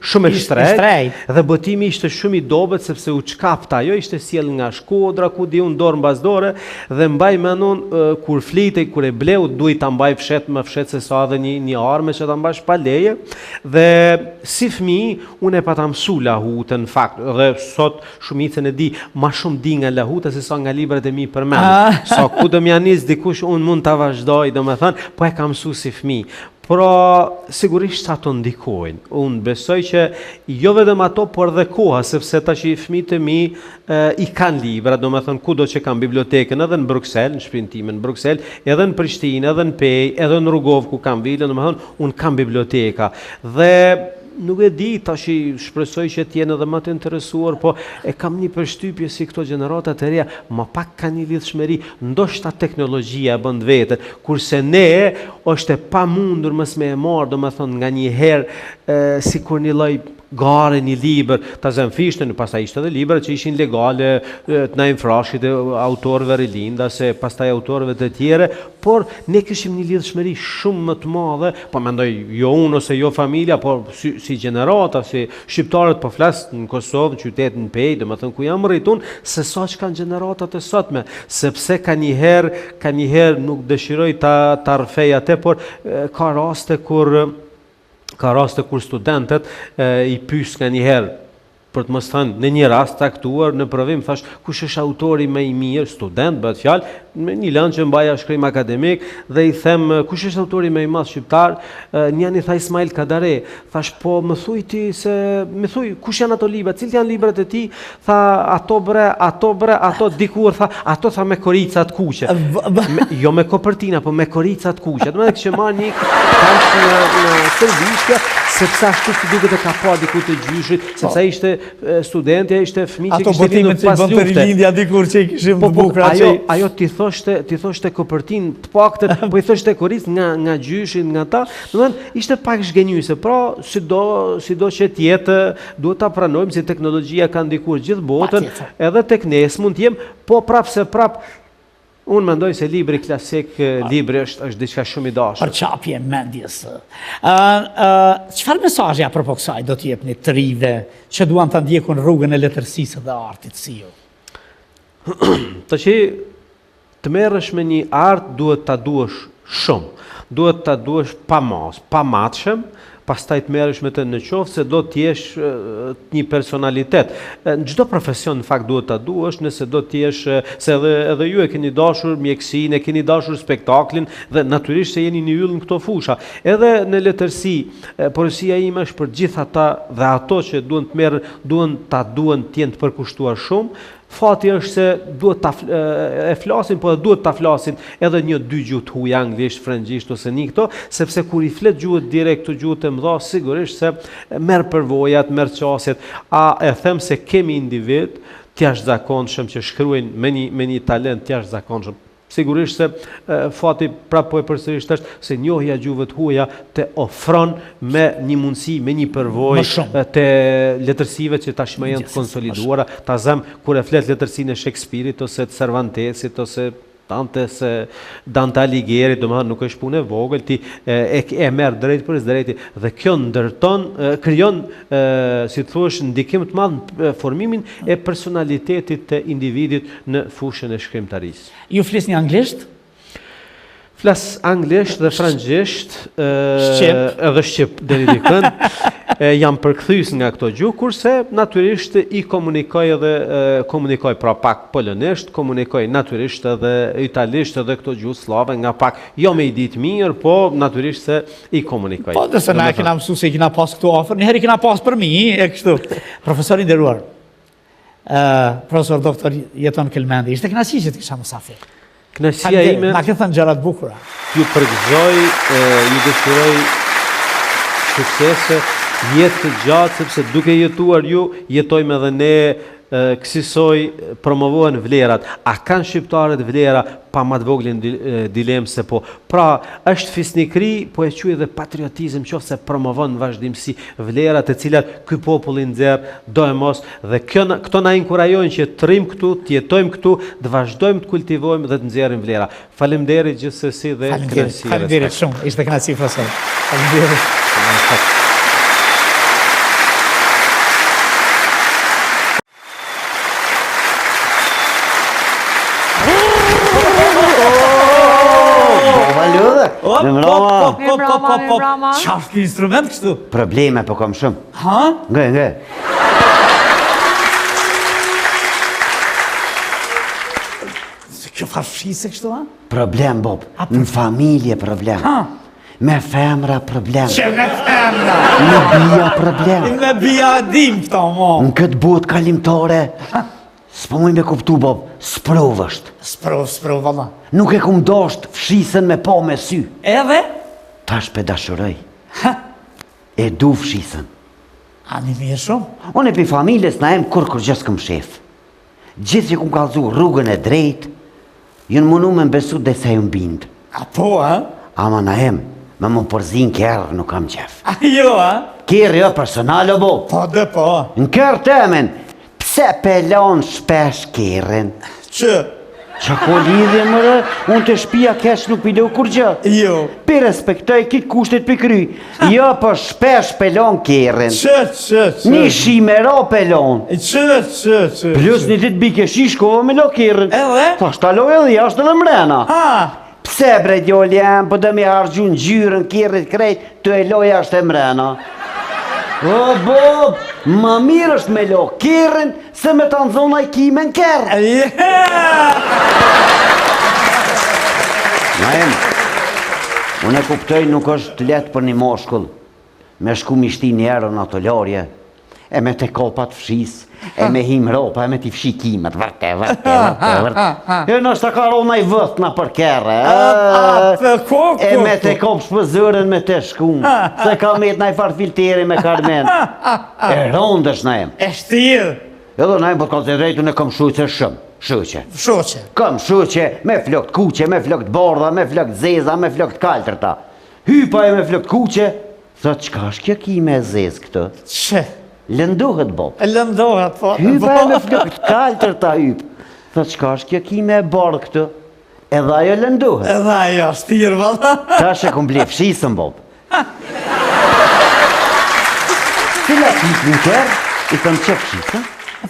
shumë e shtrejt, dhe botimi ishte shumë i dobet, sepse u çkapta, ajo ishte sjell nga Shkodra, ku di unë dorë mbas dore, dhe mbaj menon, kur flitej, kur e bleu, duj ta mbaj fshet më fshet se sa dhe një arme që ta mbash pa leje, dhe si fëmijë, unë e pata mësu lahutën, në fakt, dhe sot shumicën e di, ma shumë di nga lahuta se sa nga librat e mi përmend. Sa ku do m'ja nis dikush, unë mund ta vazhdoj, do me thënë, po e kam mësu si fëmijë. Pra, sigurisht ato ndikojnë. Unë besoj që jo vetëm ato, por dhe koha, sepse tash i fëmijët e mi i kanë libra, do me thënë, kudo që kanë bibliotekën, edhe në Bruxelles, në shtëpinë time në Bruxelles, edhe në Prishtinë, edhe në Pej, edhe në Rugov, ku kam vilën, do me thënë, unë kam biblioteka. Dhe nuk e di, tash i shpresoj që t'jenë edhe më të interesuar, po e kam një përshtypje si këto gjeneratat e reja, ma pak ka një lidhshmëri, ndoshta teknologjia e bën vetën, kurse ne është e pamundur mos me e marr, do me thonë nga një herë si kur një lloj gare, një libër, ta zem fishtën, pastaj ishte edhe libra që ishin legale të na infrashit e autorëve rilinda, se pastaj autorëve të tjere, por ne kishim një lidhshmëri shumë më të madhe, po mendoj jo unë ose jo familja, por si gjenerata, si shqiptarët po flas në Kosovë, në qytetin Pej, domethënë ku jam rritur, se sa që kanë gjeneratat e sotme, sepse ka një herë nuk dëshiroj ta rrfej atë, por ka raste kur studentët i pyes nga një herë, për të mos thënë në një rast taktuar në provim, thash kush është autori më i mirë, student bëhet fjalë, me një lëndë që mbaja shkrim akademik dhe i them kush është autori më i madh shqiptar, njëri tha Ismail Kadare, thash po më thuj kush janë ato libra, cilët janë librat e tij, tha ato dikur tha, ato tha me koricat kuqe. Jo me kopertina, po me koricat kuqe. Do të thotë që marr një kash në servishja, sepse ashtu si duket e ka pa diku të gjyshit, sepse ishte studentja, ishte fëmijë që kishte lindur pas lufte. Ato botime që bën lindja dikur që i kishim të bukura. Ajo ti thoshte kopertin të paktet, po i thoshte koric nga gjyshi, nga ta, domethënë ishte pak zhgënjyese. Pra, sido që tjetë, duhet ta pranojmë se teknologjia ka ndikuar gjithë botën, edhe tek ne mund të jem, po prap unë mendoj se libri klasik, libri është diçka shumë i dashur. Përqapje mendjes. Çfarë mesazhi apropo kësaj do të jepni të rive që duan ta ndjekun rrugën e letërsisë dhe artit si ju? Tash të merresh me një art duhet ta duash shumë. Duhet ta duash pa matshëm, pastaj të merresh me të në qoftë se do të jesh një personalitet. Në çdo profesion në fakt duhet ta duash, nëse do të jesh se edhe ju e keni dashur mjekësinë, e keni dashur spektaklin dhe natyrisht se jeni në yll në këto fusha. Edhe në letërsi, porosia ime është për gjithë ata dhe ato që duan të merren, duan të jenë të përkushtuar shumë. Fati është se duhet e flasin, po duhet ta flasin edhe 1-2 gjuhë të huaj, anglisht, frëngjisht ose një këto, sepse kur i flet gjuhët direkt të gjuhët e mëdha, sigurisht se merr përvojat, merr qasjet. E them se kemi individ të jashtëzakonshëm që shkruajnë me një talent të jashtëzakonshëm. Sigurisht se fati prapë po e përsërisht është se njohja gjuhëve të huaja të ofron me një mundësi, me një përvojë të letërsive që tashmë janë të konsoliduara. Ta zëm kur e flet letërsinë e Shakespeare-it ose të Cervantesit ose Dante Alighieri, domethënë nuk është punë e vogël, ti e merr drejt për drejti dhe kjo krijon, si thuaç, ndikim të madh në formimin e personalitetit të individit në fushën e shkrimtarisë. Ju flisni anglisht? Flas anglisht dhe frëngjisht, edhe shqip deri dikën. jam përkthys nga këto gjuhë, kurse natyrisht i komunikoj pra pak polonisht, komunikoj natyrisht edhe italisht edhe këto gjuhë slave nga pak jo me i ditë mirë, po natyrisht se i komunikoj. Po, dhe se na kena mësu se i kena pas këtu ofër, njëherë i kena pas për mi, e kështu. Profesor i nderuar, profesor doktor Jeton Kelmendi, ishte kënaqësi që të kisha mësafir. Kënaqësia ime, na ke thënë gjëra të bukura. ju përgëzoj, ju dëshiroj suksese, jetë të gjatë, sepse duke jetuar ju, jetojmë edhe ne, kësisoj promovohen vlerat. A kanë shqiptarët vlera pa ma të voglin dilemë se po? Pra, është fisnikri, po e quaj edhe patriotizëm, qoftë se promovon në vazhdimsi vlerat e cilat ky popull i nxjerr do e mos, dhe këto na inkurajojnë që të rrim këtu, të jetojmë këtu, të vazhdojmë të kultivojmë dhe të nxjerrim vlera. Faleminderit gjithsesi dhe kënaqësi. Faleminderit shumë, ishte kënaqësi profesor. Faleminderit. Mirëmbrëma. Qafë ki instrument kështu? Probleme po kam shumë. Ha? Nge. Kjo farfshise kështu, ha? Problem, Bob. Në familje problem. Ha? Me femra problem. Që me femra? Me bia problem. Me bia dim këto, mo. Në këtë botë kalimtare, s'po muj me kuptu, Bob, sprovësht. Sprov, valla. Nuk e kum dasht fshisën me pa me sy. Edhe? Tash pe dashuroj. E du fshisën. A një mirë shumë? Unë e pi familjes na em kur gjës këm shef. Gjithë që kum kalzu rrugën e drejt, jënë munu me mbesu dhe se jënë bind. A po, ha? Ama na em, me më përzin kërë nuk kam qef. A jo, ha? Kërë jo personal o bo. Po dhe po. Në kërë temen, pse pelon shpesh kërën? Që? Qa ko lidhje mëre, unë të shpia kesh nuk pido kur gjë. Jo. Pi respektoj kitë kushtet pi kry. Jo, për shpesh pelon kërën. Që. Një shimero pelon. Që. Plus një ditë bike shishkova me lo kërën. Edhe? Ta shtaloj edhe jashtë edhe mrena. Ha? Pse bre djoli jam, po dhe mi hargjun gjyrën kërët krejt, të e lo jashtë e mrena. O, Bob, më mirë është me lo kërën, se me të nëzona i kime në kërë. Na em, unë e kuptoj nuk është letë për një moshkull, me shku mishti njerë në ato larje, e me te kopat fshis, e me him ropa, e me ti fshi kimet, vërte. E nështë të karona i vëth në për kërë, e me te kop shpëzërën me te shkum, se ka met në i farë filteri me karmen, e rondësh na em. E shtirë. Edhe na em, po të koncentrejtu në kom shuqe shumë. Shuqe. Kam shuqe me flokt kuqe, me flokt bordha, me flokt zeza, me flokt kaltërta. Hypa e me flokt kuqe, thot qka është kjo ki me zez këtë? Që? Lëndohet, Bob. Lëndohet, po. Hypa e me flokt kaltërta hyp. Thot qka është kjo ki me bordh këtë? Edhe ajo lëndohet. Edhe ajo, shtirë, valla. Ta shë kum ble fshisën, Bob. Cila pip në kërë, i thëm që fshisën?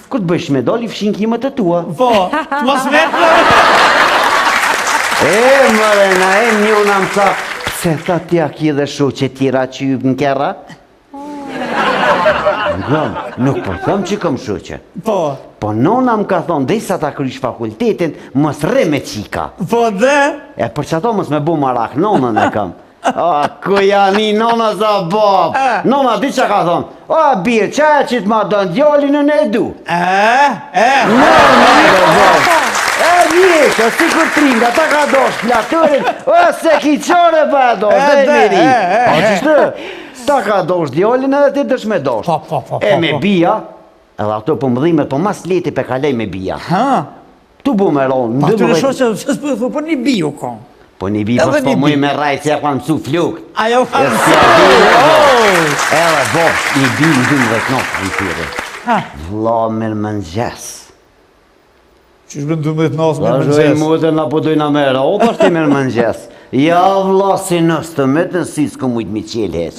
Këtë bësh me doli fshin kimet e tua. Po, të mos vetë. Mëre, na një unë amë tha, pse tha tja ki dhe shu që tira që ju në kera? Nuk po thëm që këm shu që. Po. Po nona më ka thonë, dhe sa ta krysh fakultetin, mos re me qika. Po dhe? E për që ato mos me bu marak, nonën e kam. Ku janë i nona za Bob. Nona di që ka thonë, birë, që e që të ma dënë djolin në ne du. Vjeshë, si kur tringa, ta ka dosh platorin, se ki qore pa e dosh, dhe i meri. Qështë, ta ka dosh djolin edhe ti dësh me dosh. E me bia, edhe ato për mëdhimet, po mas leti pe kalej me bia. Tu bu me ronë, pa të në shoqë, që s'pë thu, po një biu kon. Po një bi, po s'po muj me rajtë, se ja ka mësu flukt. Ajo ka mësu. Edhe Bob, një bi në 12 notë në tyre. Vla me në mëngjes. Që shbën 12 notë me mëngjes? Da zhoj mutër nga po dojna me ropa, shti me në mëngjes. Ja vla si nësë të metë në si s'ko mujtë mi qelë heq.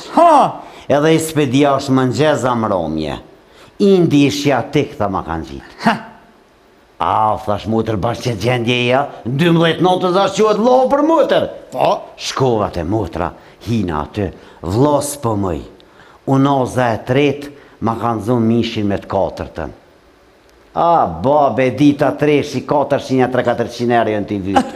Edhe i spedia është mëngjes amromje. Indi ishja tek, tha ma kanë gjitë. Thash mutër bashkë që gjendjeja, 12 notës ashtë qëhet lo për mutër. Po? Shkovat e mutra, hina aty, vlos për mëj. unoza e tretë, ma kanë zonë mishin me të katërtën. A, babe, dita treshi, 400-300-400 euro janë t'i vytë.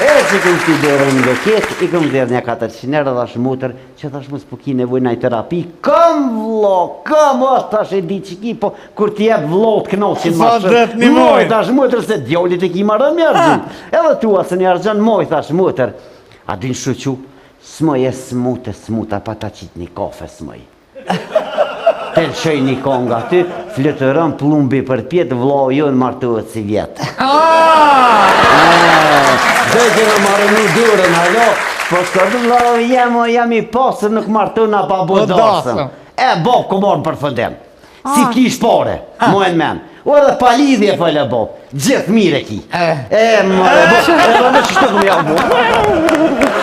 E që këmë t'i dërën në ketë, i këmë dherë një 400 euro dhe shmutër, që thash mos po ki nevoj në i terapi, këm vlo, këm, o, thash e di që ki, po, kur t'i jep vlo të knosin ma shumë. Moj, thash mutër, se djollit e ki marrë më argjën. Edhe tua se një argjën, moj, thash mutër. A din shuqu, smoj e smuta, pa ta qitë një kafe smoj. Të lëshoj një konga ty, fletërën plumbi për pjetë, vlau jonë martohet si vjetë. Dhe që në marrë një durën, halo, po s'kërdu vlau jam i pasër nuk martohet në pa bodasëm. Bob, ku morën për fëndem. Si kish pare, mojnë men. O edhe pa lidhje fële Bob, gjithë mire ki. Mëre, Bob, edhe në qështë të këmë javë Bob.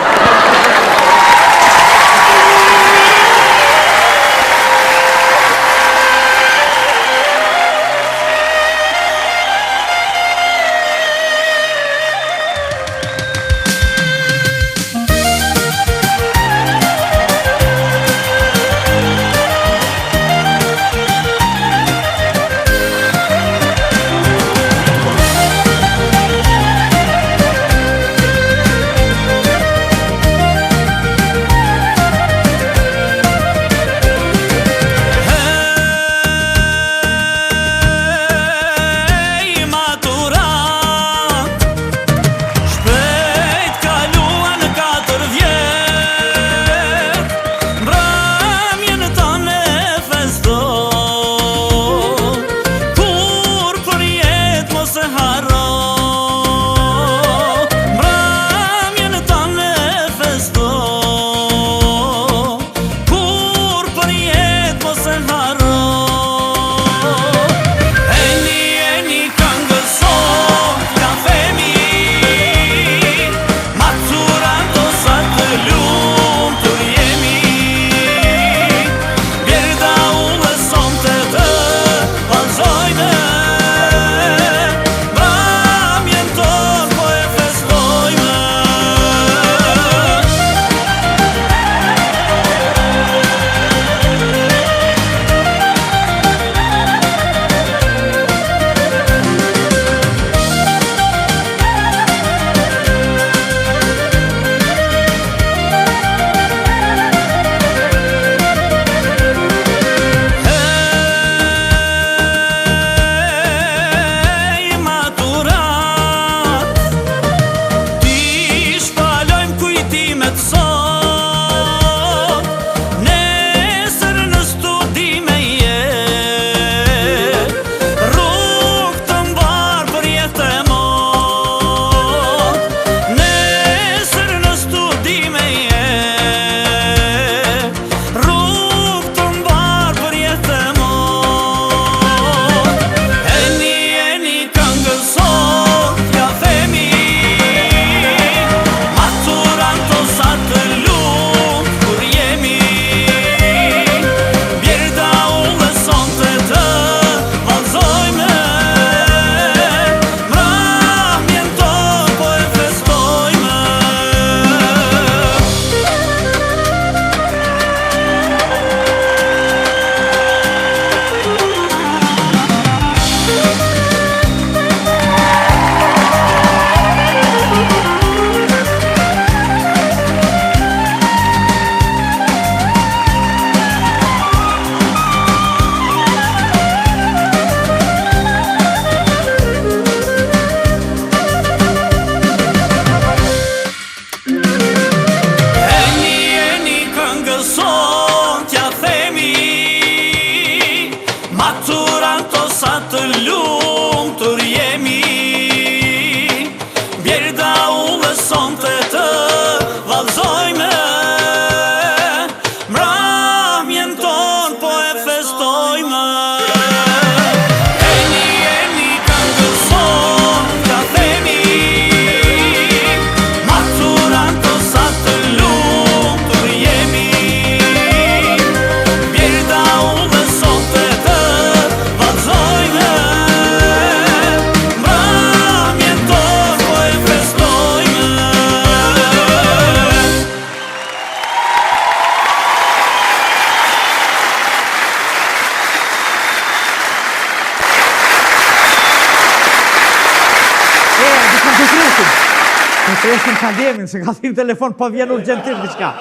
Kalemin, se ka thim telefon, po vjen urgjentisht diçka.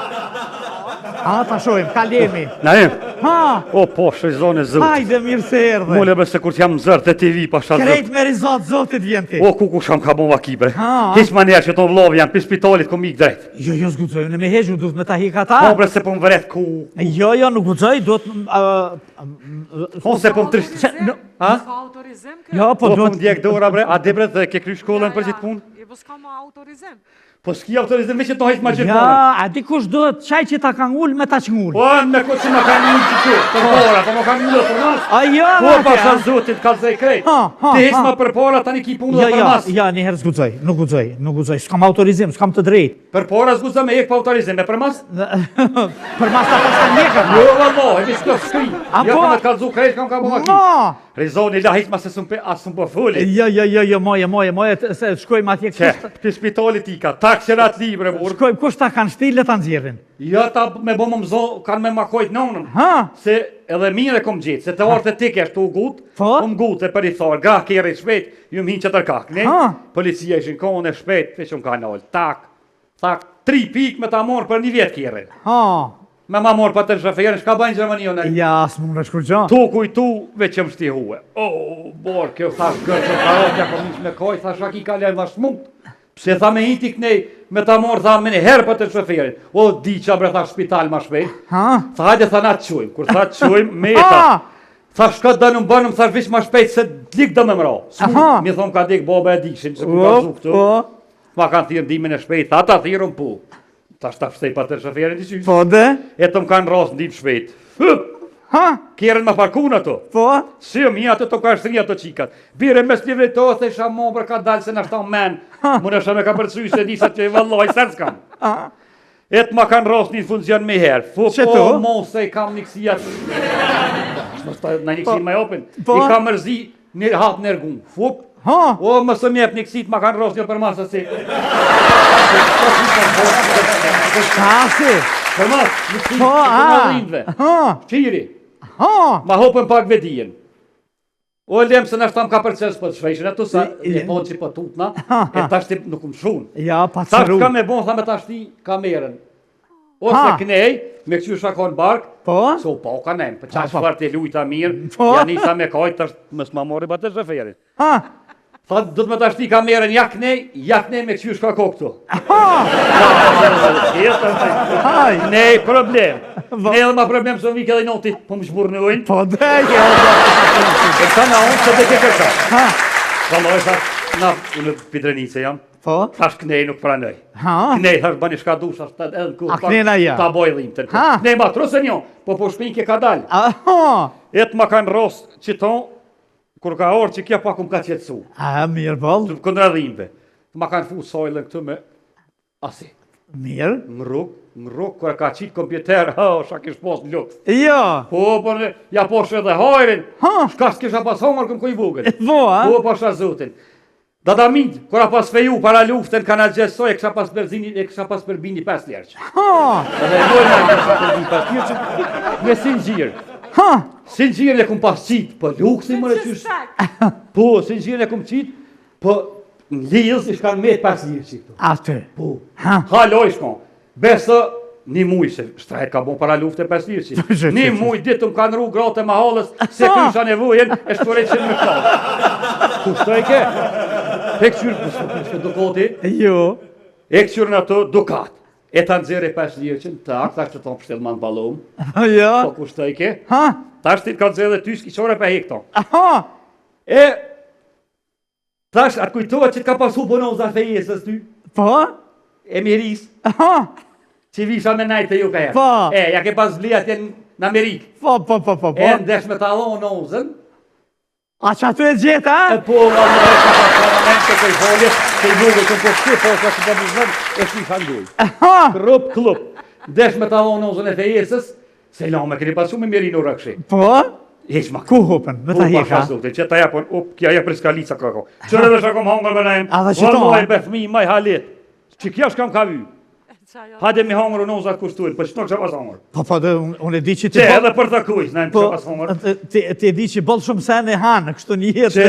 Ta shojmë, Kalemi. Naim, Ha, o po, shëzone zot. hajde mirë se erdhe. Mule be se kur t'jam zërë të TV pasha Krejt zot. me rizat zotit vjen ti. O, ku sham ka bomba kibre. Ha. Hiq manerë që ton vlovë janë, për spitalit kom ik drejt. Jo, s'guxoj, në me hequ duhet me ta hik ata. Po, bre se po më vret ku. Jo, nuk guxoj, duhet... Po, se po më trisht. Ha? Ka autorizim kë? Jo, po Po, po më duhet... djek dora, bre. A de bre dhe ke kry shkollën për gjithë punë? Po s'ka ma autorizim. Po, s'ki autorizim me që to hejt ma gjithë Ja, punë. a dikush duhet qaj që ta ka ngull me ta që ngull. Po, me ko që ma ka një që që, për pora, po ma ka një për mas. A jo, Po, vate, pasha a? zotit, ka zej krejt. Ha, Ti heq ha. ma për pora, tani ki punë dhe për mas. Ja, njëherë s'guxoj, nuk guxoj, s'kam autorizim, s'kam të drejt. Për pora s'guza me hek pa autorizim, me për mas? Për mas ta pas ka njekër. Jo, valla, e mi s'ka shkri. A Ja, po? ka me t'kallzu krejt, kam ka bomba ki. Ma! Rizoni, la hiq ma se s'un po fuli. Jo, moje, se shkojmë atje Që, kështë. për spitalit i ka, takserat libre, burë. Shkojmë, kush ta kanë shtile ta nxjerrin. Ja, ta me bo më mzo, kanë me makojt nonëm. Ha? Se edhe mire kom gjitë, se të orë të tike është u gut, Po? gut e për i thorë, ga kjeri shpejt, ju më hinë që tërkak, ne? Ha? Policia ishin kohën e shpejt, që më ka nalë, tak, 3 pik me ta morë për një vjetë kjeri. Ha? Me ma morë për të shoferin, shka bajnë Gjermani o në? Ja, s'mu në shkurgjo. Tu kujtu, veç që më shti huë. O, borë, kjo thash gërë që karotja, po mish me koj, thash aki ka lejnë ma shmut. Pse tha me hiti kënej, me ta morë, tha me një herë për të shoferin. O, di qa bre, tha shpital ma shpejt. Ha? Tha hajde, tha na të qujmë, kur tha të qujmë, me ta. Tha shka dënëm bënëm, tha vish ma shpejt se lik do me mra. Aha. Mi thonë ka dik bobe e dishin, që ku ka zu këtu. Ma kanë thirë ndimin e shpejt, ta thirën pu. Ta shta shtej pa të shoferin të qysh. Po dhe? E të më kanë rasë ndim shpejt. Ha? Kjerën ma parkun ato. Po? Si mi ato të ka shtri ato qikat. Bire mes livre to, the isha mobër ka dalë se në shta men. Më në shame ka përcuj se disa që i valloj, sërë s'kam. E të ma kanë rasë një funcion me herë. Që Po, to? mos se i kam një kësijat. Në një kësi me opin. Po? I kam mërzi një hap në ergun. Fup. Ha? O, më së mjep një kësit, ma kanë rasë një për masë si. Kasi? Për masë, një kësit, Po, të në rindve. Ha? Qiri. Ha? Ma hopën pak vedijen. O lem se nështë tam ka përces për të shvejshin, ato sa e po që për tutna, e tashti nuk më shumë. Ja, pa Tash cëru. ka me bon, tha me tashti kamerën. Ose Ha. knej, me këqyr shakon bark, Po? so po ka nem, për qash Po. fart e lujta mirë, Po. ja nisa me kajt, tash mës ma mori batë shoferin. Ha? Tha, do të me tashti kamerën, ja knej me këqyr shkako këtu. Haj? Nej, problem. Ne edhe ma problem se vik edhe noti, po më shburë në ujnë. Po dhe, jo. E ta na unë që të ke kërka. Ha? Valoj, thash, na, unë Pidrenice jam. Po? Thash knej nuk pranoj. Ha? Knej, thash bani shka dush, thash edhe ku A knejna ja? ta boj dhimtën. Ha? Knej ma trusë njo, po shpinke ka dal. Aha. Et ma kanë ros që ton, kur ka orë që kja pa kum ka qetsu. A, mirë bol. Të këndra dhimve. Ma kanë fu sojlën këtu me asi. Mirë. Më rrug, kur ka qitë kompjuter, sha kish pos në lukt. Jo. Po, ja posh edhe hajrin. Ha? Shka s'kisha pas homër këm kuj vogël. Po, a? Po, pasha zotin. Dadamit, kura pas feju para luftën kana gjessoj, e kësha pas berzini, e kësha pas përbini 5 ljerqë. Ha? Edhe e dojnë e kësha përbini 5 ljerqë, me singjirë. Ha? Singjirën e kum pas qitë, po lukësi më në qysh. Po, singjirën e kum qitë, po në lidhës i shkanë me 5 ljerqë këtu. Atë. Po, Ha? haloj shkon, besë një muj, se shtrajt ka bon para luftë e 5 ljerqë. Një muj ditë më kanë ru gratë e mahalës, se kësha nevojen, e shkore që në këta. Kushtoj ke? E këqyrë dukoti, Jo. e këqyrë në ato dukat. E të nëzire 5 lirëqën, tak, tash që tonë pështel man balom, Jo. po kushtoj ke? Ha? Tash ti të ka nëzire dhe ty s'kiqore për hekton. Aha. E, tash atë kujtohet që ka pasu bonoza fejesës ty, Po? e miris, Aha. që visha me najtë e ju ka herë. Po. E, ja ke pas bli atje në Amerikë. Po. E, ndesh me talon ozën, A që aty e gjithë, e a? po, vallë, e ka pas parlament të këj folje, të i nukë të po shtu, po ka që po bizën, e shtu i fanduj. Aha. Krup, klup, ndesh me talon ozën e fejesës, se la me keni pasu me mirin u rëkshi. Po? Heq ma Ku hupën? Me ta heka? që ta japon, kja ja priskalica kako. Qërë dhe shakom hangër me najem, A, dhe që to, vallë a? e befmi, maj halet, që kja shkam ka vy. Hajde mi hangër unozat kushtuin, për ç'no çfarë pas hangër. Po, unë e di që ti... Që edhe për ta kujt, na Po, çfarë pas hangër. ti e di që boll shumë sen e hanë, kështu një jetë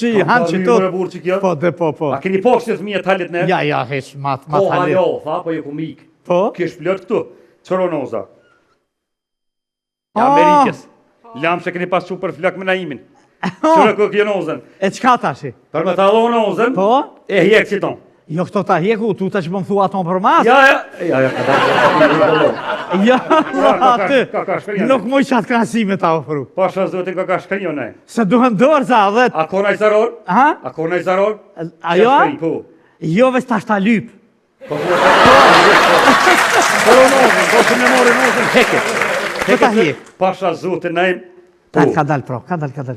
që i hanë që tot. Po. A keni poshtë fëmijë talet ne? Ja, heq, ma Po, halit. ajo, tha, po ju ku mik. Po? Kish plot këtu. Çfarë unoza? Ja, Amerikës. Lam se keni pas super flak me naimin. Çfarë ku kjo unozën? E çka tashi? Për me ta dhon unozën, Po? e hjek si ton. Jo këto ta hjeku, tu ta që më thua ato për mas? Ja, Ja, aty. ka shkënjën. Nuk muj qatë krasime ta ofru. Pasha zotin ka shkënjën ne. Se duhen dorë za dhe... A kona i zaror? Ha? A kona i zaror? Ajo? Po. Jo veç ta shta lyp. Po unozën, po që me mori unozën heke. Po ta hjek. Pasha zotin ne. Ka dal pro, ka dal pro.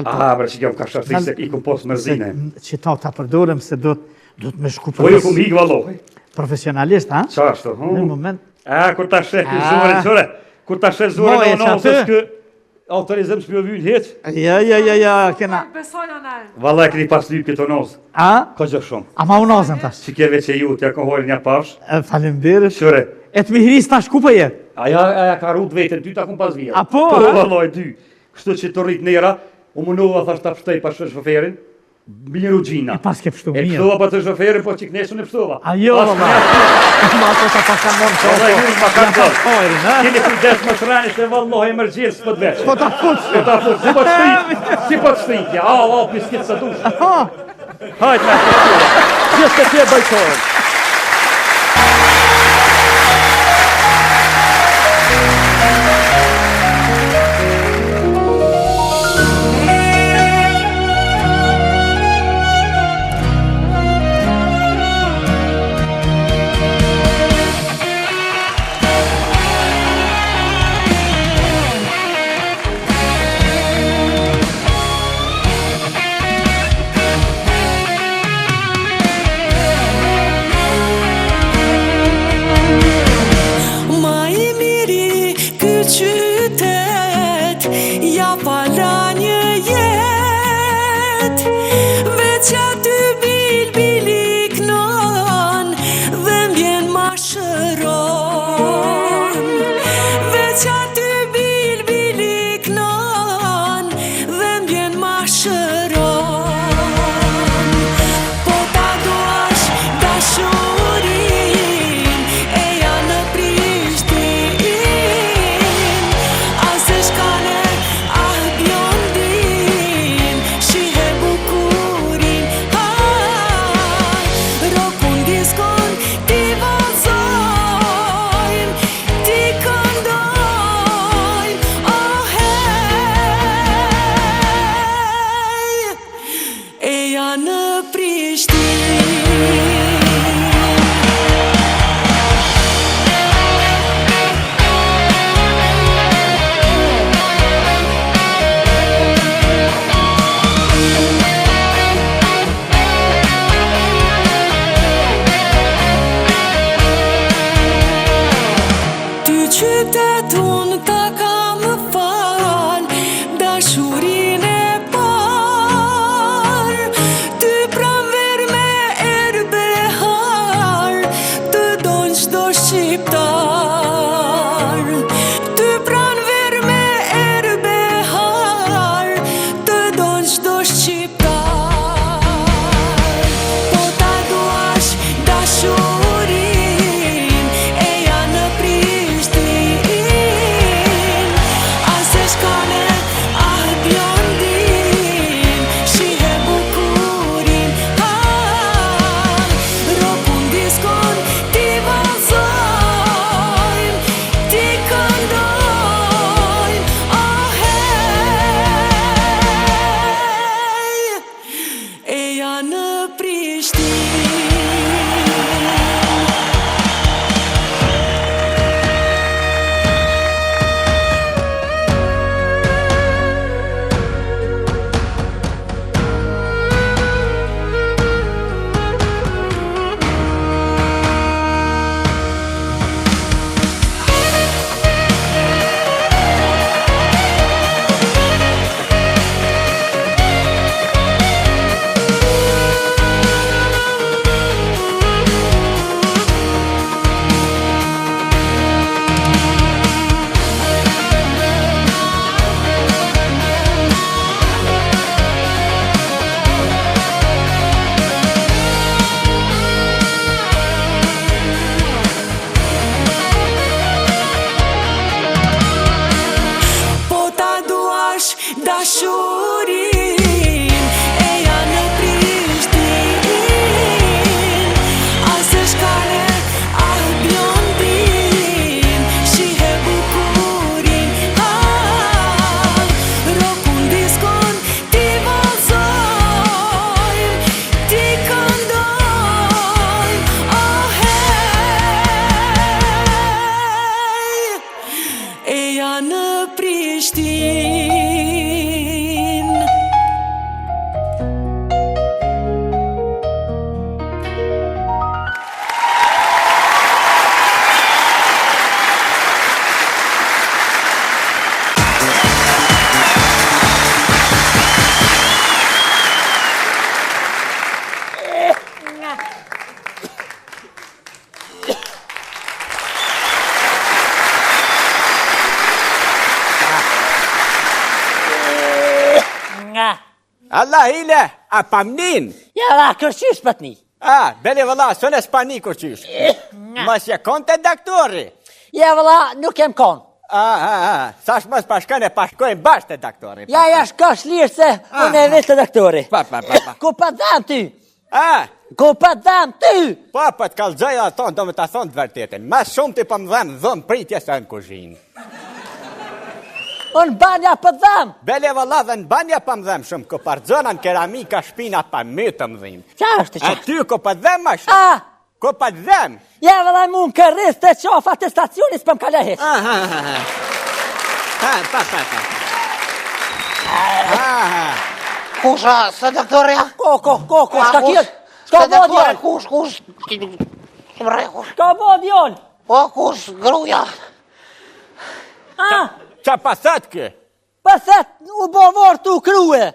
Aha, bre që kam ka shtarësi se i ku posë mërzine. Që ta përdorem se do të me shku Po ju ku m'hik vallohi. profesionalisht, ha? Qa ashtu? Në moment... Kur ta shek zorin, qore? Kur ta shek zorin Moje, në që unozës aty? kë autorizëm s'pjo vynë heq? Ja, kena... Besoj në Vallaj keni pas lyp këtë unozë. A? Ka gjë shumë. Ama unozën tash. Që keve që ju t'ja ka hojnë një pafsh. Falemderit. Qore? E të mihris tash ku për jetë? Aja ka rrut vetën, ty ta kum pas vija. A po, Po, a? vallaj, dy. Kështu që të rrit nera, u munova thash ta pështej pas shoferin, miru gjina. E pas ke pështu E mirë. pështova pa të shoferin, po që knesën e pështova. Ajo, ma ato ta pasan mon të Vallaj, ju ma kanë ta të. hojrin, ha? Keni kujdes më shrani se vallaj emergjensë s'po të veç. Po ta futs. Po ta fut, si po të shtritja, piskit sa dush. Ha, Hajt me të gjithë të tje bajtorën. Qytet, ja pala një jet, veç aty bil iknon, dhe mbjen ma shëron. Veç aty bil iknon, dhe mbjen ma shëron. Po ta duash dashurin, e ja në qytet unë ta kam fal, dashurin e par. Ty pranver me erbehar, të don qdo shqiptar. Ty pranver me erbehar, të don qdo shqiptar. Po ta duash dashurin, e ja në Allah hile, a pamnin? Ja, la, kërqysh për t'ni. Beli vëlla, sënë e s'pani kërqysh. Mës je kon të doktori? Ja, vëlla, nuk jem kon. Sash mës pashkën e pashkojnë bashkë të doktori. Ja, shkash lirë se unë e vetë të doktori. Ku pa dham ty? Ku pa dham ty? Po të kalëzoj ato, do me të thonë të vërtetin. Mas shumë ti po më dhem dhëm pritje se në kuzhinë. Unë banja për dham. Bele vëlla dhe në banja për më dhem shumë, ku parëzona në keramika shpina për mytë më dhim. Qa është që? A ty ku për dhem ma shumë? Ku për dhem? Ja, vëlla mu në kërris të qofa të stacionis për më kalla heq. Kusha, së doktoria? Ko, shka kjetë? Shka bo djallë? Kush? Shka bo djallë? O, kush, gruja? Qa pasat kë? Pasat u bo vorë të u kruje.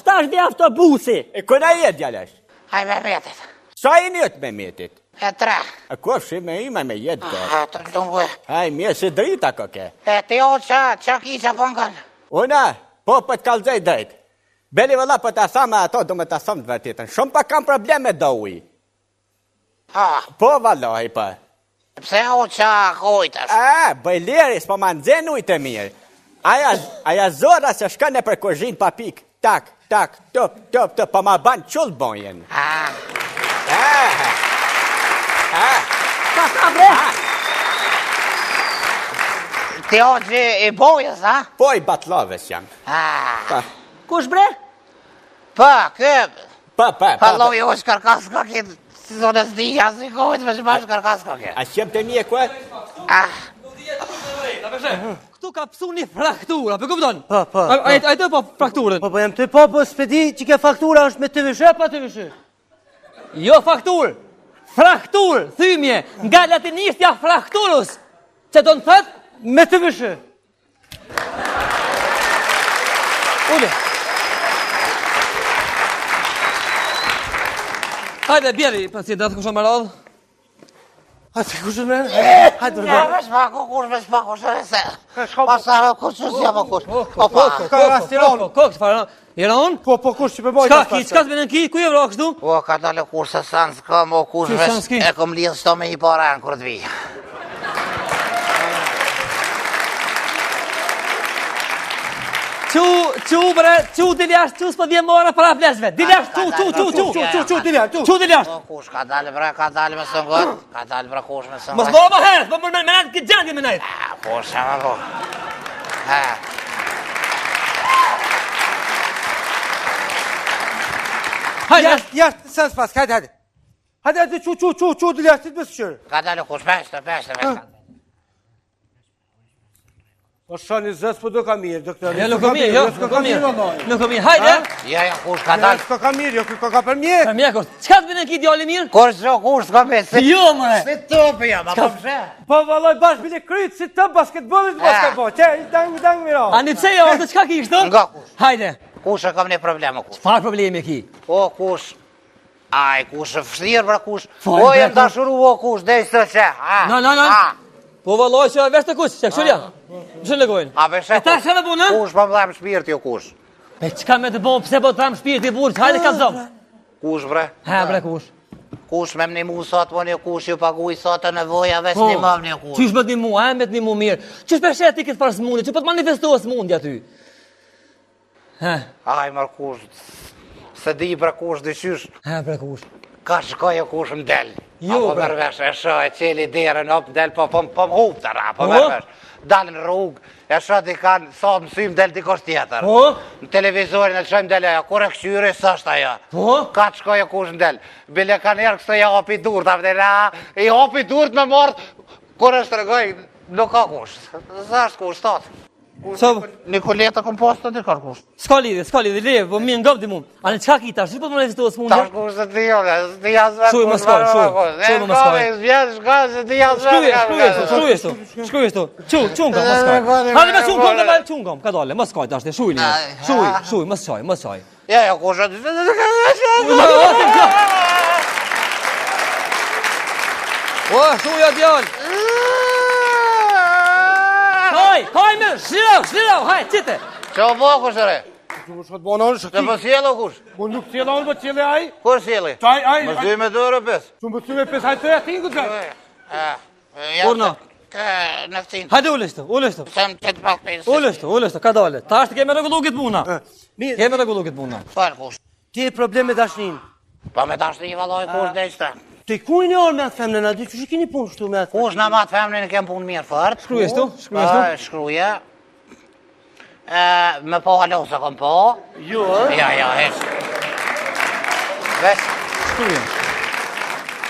Shtash dhe autobusi. E këna jetë djalesh? Haj me metit. Sa i njët me metit? E 3. A kofshi me ima me jetë kërë? Të lungu. Haj, mje si drita këke. E ti o qa ki qa pëngën? Una, po të kalzej drejt. Beli vëlla po të asama ato, do me të asam të vërtitën. Shumë pa kam probleme do uj. Po valloj pa. Pse o qa kojtës? Bëjleris, po ma nëzhen ujtë e mirë. Aja zora se shka në për kuzhin pa pik. Tak, top, po ma ban qullë bojen. Ka ka bre? Ti o që i bojës, ha? Po i batloves jam. Kush bre? Pa, këp. Pa loj o shkarkas ka këtë. Si zonë s'dija, si kojtë me shma shkarkas ka këtë. A qem të një e kua? Këtu ka pësu një fraktura, për këpëton? Po. A e të po frakturën? Po jem të po s'pedi që ke faktura është me të vëshë, pa të vëshë? Jo faktur, fraktur, thymje, nga latinistja frakturus, që do në thët? Me të vëshë. Ule. Hajde, bjeri, pacientat, kush më radhë? Hajde, kush më radhë? Hajde, Ja, me shpaku, kush me shpaku, shërë se. Pasare, kush që s'ja po kush. Ka rastiron. Kokë, farë, jera unë? Po, kush që përbojnë? Qka s'me në ki, ku je vro kështu? O, ka dale kush se sanë s'kam, o kush vesh e kom lidhë s'to me i para në kur të vijë. Qu bre, qu diljash, qu s'po dhjem mora para fleshve. Diljash, qu diljash. Qu diljash. O, kush, ka dale bre, ka dale me sëngot. Ka dale bre kush me sëngot. Mos bo më herët, po më menajt këtë gjendje menajt. Kush, e më bo. Hajde. Jashtë, sens pas, hajde. Hajde, qu diljash, ti të besë qërë. Ka dale kush, peshte. Po shani zës, po do ka mirë, doktor. Ja, nuk ka mirë, jo, nuk ka mirë. Nuk ka mirë, hajde. Ja, kush ka dale. S'ka ka mirë, jo, ka për mjek. Për mjek, qka të bine ki djali mirë? Kush, s'ka me. Jo, mëre. Si topi jam, a po pse? Po valloj bash bile kryt, si të basketbolit basketbol. Që, dang miro. Ani pse jo, të qka ki ishtë? Nga kush. Hajde. Kush e kam një probleme, kush. Farë problemi ki? O, kush. Aj, kush e fështirë, bra, kush. O, jem dashuru, o, kush, dhe i së që. No. Po valloj që vesh të kush, që këshurja. Mëshën legojnë. A beshe, ta shë me punë? Kush pa më dhamë shpirti, o kush. Pe qka me të bon, pse po të dhamë shpirti, burë, hajde ka zomë. Kush, bre? Ha, bre, kush. Kush me më një mu sot, po një kush ju paguj sot të nevoja, veç një mam një kush. Qysh me të një mu, me të një mu mirë. Qysh për shetë ti këtë farë smundi, që po të manifestohë smundi aty. Aj, mërë kush, se di bre kush dëqysh. Ha, bre, kush. Ka shkoj e kush më del. Jo, po mërvesh, e shë e qeli derën, op del, po më hup të ra, po mërvesh. Dalë në rrugë, e shë di kanë, sa të mësym del dikos tjetër. Në televizorin e shëjmë del aja, kur e këshyri, së është aja. Ka të shkoj e kush më del. Bile kanë erë kështë ja opi durët, i opi durët me mordë, kur e shtërgoj, nuk ka kush. Së është kush, statë. Nikoleta komposta dhe ka kush. Ska lidhe, leve, po mi ngop di mu. Ale qka ki tash, po të më rezistohë s'mundja? Tash kush të t'jo, s'di jasë vetë Shuj më skoj, shuj më skoj. Shkruj eshtu, qungom, më skoj. Hale me qungom, ka dole, më skoj tash, shuj lidhe, shuj, më skoj. Ja, kush e O, shuja djallë. Haj me, shlirau, haj, qite. Që o bo, kushëre? Më shkot bona unë shkot. Të më sjellë o kush? Unë nuk sjellë unë, më sjellë ai. Kur sjellë? Ai. Më 2 me 2 euro 5. Shumë më 2 me 5, hajtë të jatin këtë gjaj. Urna. Në këtin. Hajde ullështu. Sem të të pak pensë. Ullështu, ka dole. Ta është keme regullu këtë puna. Keme regullu këtë puna. Falë kush. Ti e problem me dashnin. Pa me dashni valoj kush dhe ishte. Te ku i një orë me atë femne, na di që keni punë shtu me atë? Kush në matë femne në kem punë mirë fort. Shkruje. Me po halo se kom po. Jo, Ja, hesh. Vesh. Shkruje.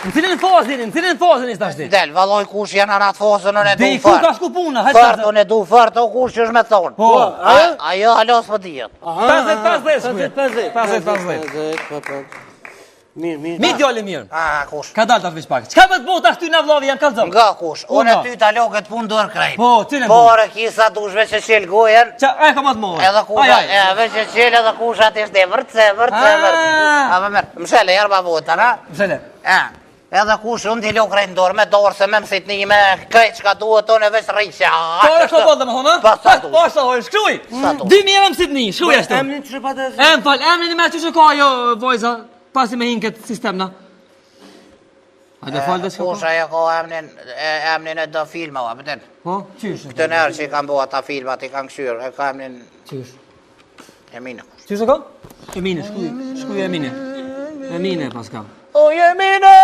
Në cilin fazin ishtë ashti? Del, valoj kush janë anë atë fosën në Dhe du i ku ka shku puna, hajtë Fort, unë du fort, o kush që është me thonë. Po. Ajo halos për dijet. 50-50 shkruje. 50-50. mirë. Mi djali mirë. Kush? Ka dalë të fish pak. Qka me të bota ashtu në vlovi janë kalzëm? Nga kush? Unë ty talo këtë punë dorë krejt. Po, ty në Por e kisa dushve që qelë gojen. Qa, e ka ma të mohë. Edhe kusha, veç që qelë edhe kusha të ishte vërtse. A më mërë, mshele, jerba vota, na? Mshele. Edhe kush, unë t'i lo krejt në dorë, me dorë se me mësit një me krejt që ka duhet tonë e veç rriqe. Po e shko bodë dhe më thonë, Pa sa dush. Po sa hojë, shkruj. 2000 mësit një, shkruj ashtu. Emnin që pa të... Emnin me që që ka jo vojza, pasi me hinë këtë sistem na. Hajde falë dhe që Kush ajo ka emnin e do filma, a pëtën? Po, qysh. Këtë nërë që i kanë bo ata filmat, i kanë këshyrë, e ka emnin... Qysh. Emine. Qysh e ka? Emine, shkruj Emine. Emine pas ka. O Emine,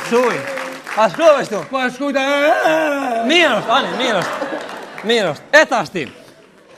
Shkruj. A shkruj ashtu? Po e shkujta... Mirë është, Ani, mirë është. Mirë është. E ta shtim.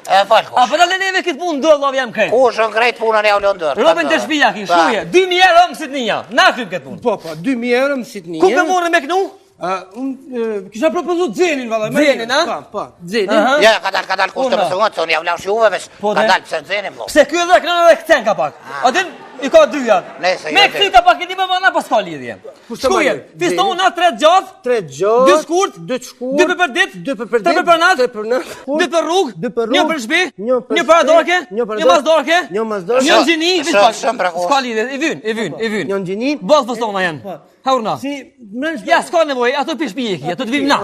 E falë kush. A për dalë neve këtë punë dërë, lov jam krejt. Kush në krejt punën e ullon dërë. Robin të shpija ki, shkruje. 2000 euro mësit një. Na kryp këtë punë. Po, 2000 euro mësit një. Ku me morë me kënu? Unë kisha propozu Dzenin, valla. Dzenin, a? Po, Dzenin. Ja, ka dalë kush të më sëngët, se unë ja vlau shuve, veç ka dalë pëse Dzenin blo. Pse kjo dhe kënë edhe këten ka pak. A din, i ka dyja. Me këty ka pak, e di me mëna pas ka lidhje. Shkuje, fiston na 3 gjath, 2 shkurt, 2 për dit, 3 për nat, 2 për rrug, 1 për shpi, 1 për adorke, 1 mas dorke, 1 gjini, s'ka lidhje, i vyn. 1 gjini. Bos fostona janë. Haurna. Ja, s'ka nevoj, ato pish pijeki, ato t'vim na.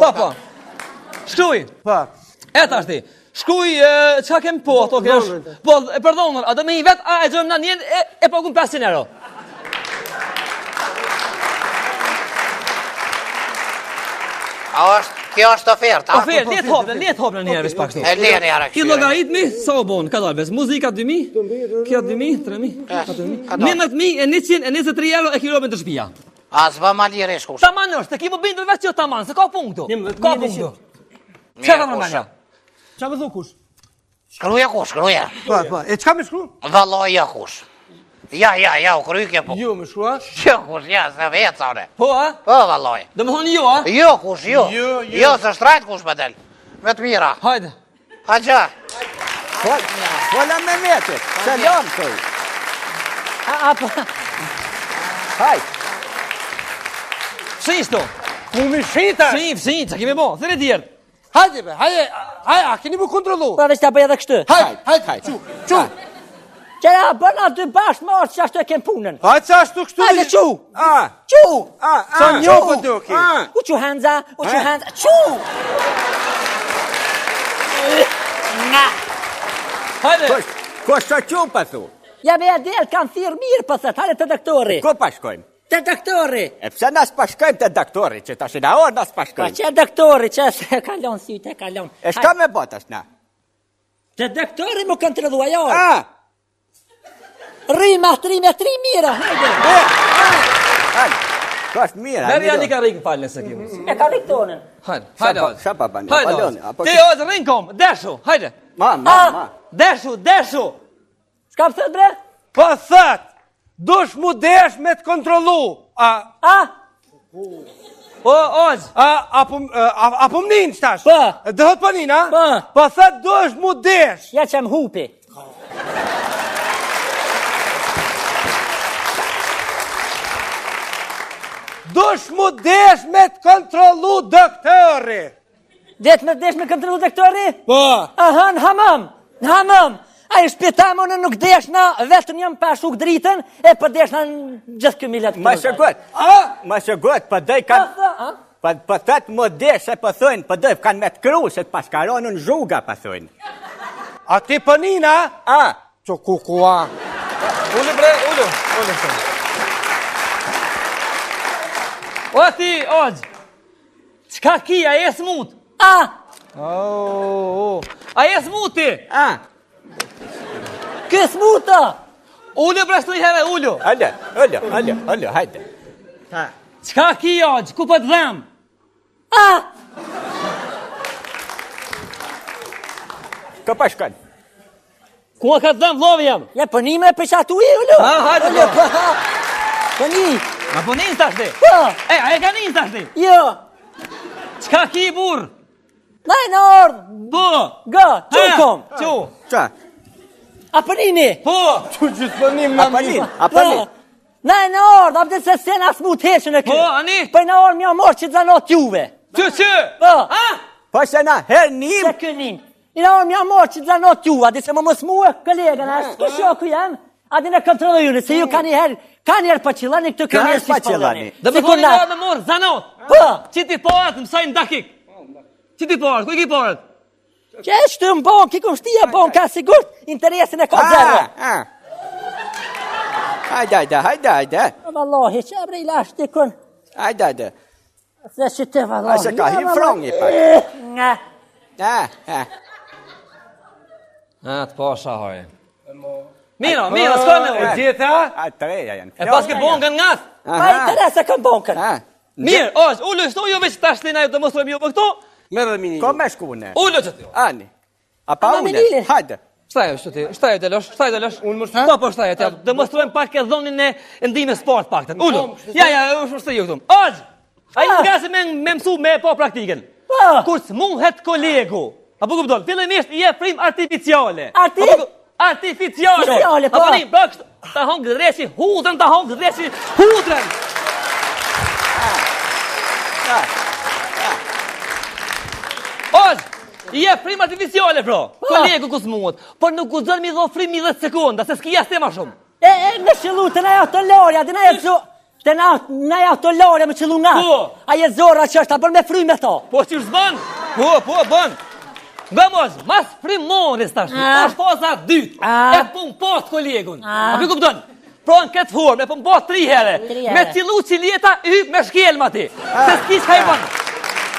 Po. Shkruj. Eta është ti. Shkruj, qka kem po, ato kesh. Po, pardonër, a do me i vet, a e gjëm na njen, e pagun 500 euro. Kjo është oferta. Ofertë, let hopën njëherë veç pak shtu. E le njëherë kështu. Ki logaritmi, sa u bon, ka dalë bes. Muzika 2000, kjo 2000, 3000, 4000, 123 euro e ki robin të shpia. A s'ba ma liresh kush. Taman është, te ki më bindër veç që taman, se ka punë këtu. Ka punë këtu. Qa ka mërmanja? Qa më thu kush? Shkruja kush, shkruja. Po, e qka me shkru? Valoja kush. Ja, u kryke po. Jo me shkrua? Jo kush, ja, se veca one. Po, a? Po, valoj. Dhe më thonë jo, a? Jo kush, jo. Jo, se shtrajt kush me del. Me të mira. Hajde. Haqa. Fola me meqet, selam të. Hajde. Së ishto? Mu mi shita? Së që kemi bo, thëre tjertë. Hajde be, hajde, a keni mu kontrolu? Pa veç ta bëj edhe kështu. Hajde, qu. Qera, bërna dy bashkë marë që ashtu e kem punën. Hajde që ashtu kështu. Hajde, qu. Qu. Sa njo për doki. U qu Hanza, qu. Hajde. Ko shtë që pa thu? Ja me adel, kanë thirë mirë për thët, hajde të doktori. Ko pa shkojmë? Të doktori. E pse nas pa shkojmë të doktori, që ta shina orë nas pa Pa shkojmë? që doktori, që se kalon syte, kalon. E shka me bot është na? Të doktori mu kontrolua, jo. Rima, 3 metri mira, hajde. Ko është mira. Merë janë i ka rikë falë nëse kimu. E ka riktonin. Hajde. Qa pa bani? Hajde. Ti ozë rinë kom, deshu, hajde. Ma. Deshu. Shka për thët, bre? Po thët, dush mu desh me të kontrolu. O, ozë. Apo më ninë qëtash? Po. Dëhët për ninë, a? Po. Po thët, dush mu desh. Ja që më hupi. Dush mu desh me të kontrolu doktori. Desh me kontrolu doktori? Po. Aha, në hamam. A i shpjetamë në nuk desh na vetëm jam pa shuk dritën, e për desh na në gjithë këmillat këtë. Ma shëgot, për dëj kanë... Për thëtë më desh e për thëjnë, për dëj kanë me të kru, se të paskaronë në zhuga për thëjnë. A ti pënina? Që kukua. Ullu bre, ullu. O ti, Ogjë, qka ki, a je smut? A je smut ti? Kë smuta? Ullu bre, së një herë, ullu. Ullu, hajde. Qka ki, Ogjë, ku për të dhem? Ka pashkan. Ku ka të dhem, vlovi jam? Ja, përni me përshatu i, ullu. Hajde, përni. Ma po njën të ashti? A e ka njën të ashti? Jo. Qka ki, burë? Naj në ordë. Po. Ga, që kom? Që? Qa? A përnimi? Po. Që gjithë përnim në mirë. A përnim? Naj në ordë, a përde se sen asë mu të heshën e kërë. Po, ani? Për në ordë mja morë që të zanot juve. Që? Po. Po se na her njim? Se kënim. I në orë mja morë që të zanot juve, a di se më mësë muë, kolegën, a s'ke shoku jam, a di në kontrollu june, se ju ka njerë pa qilani, këtu ka njerë si shpallani. Dhe më koni nga me morë, zanot. Po. Që ti porët, mësajnë dakik. Që ti porët, ku i ki porët? Që e shtë më bon, ki kum shtia bon, ka sigurt, interesin e ka zërë. Hajde. Vallahi, që e bre i lash të kun. Hajde. Se që të vallahi. A se ka hi frongi pak. Nga. Të pasha hojë. Mira, s'ka në ujë. Gjitha? A treja janë. E pas ke bonkën nga? Pa interese kën bonkën. Mirë, është, ullu, shto jo veç të ashtlina ju të mostrojmë ju për këto. Merë dhe mini. Ko me shkune? Ullu që të jo. Ani. A pa une? Hajde. Shtaj të losh. Unë më shtaj? Po, shtaj të. Dhe mostrojmë pak e dhonin e ndime sport pak të. Ullu. Ja, shtaj ju këtu. Është, a i nga se me mësu me po praktiken. Kur s'munhet kolegu. Apo kupton, fillimisht i e frim artificiale. Artificiale, po. Apo një, bërë kështë, ta hongë dreshi hudrën. Ozë, i e frim artificiale, pro. Kolegu kus mungut. Por nuk u zërë mi dho frim 10 sekunda, se s'ki jasë tema shumë. Në qëllu, të na të lorja, të na e zë... Të na ja të lorja me qëllu nga. A je zora që është, a bërë me frim me to. Po, që është bën? Po, bën. Nga mos, mas frimonis tash, është posa 2, e pun post kolegun. A për kupton? Pro në këtë formë, e pun post 3 here. Me cilu ciljeta, me shkelma ti. Se s'kish ka i bën.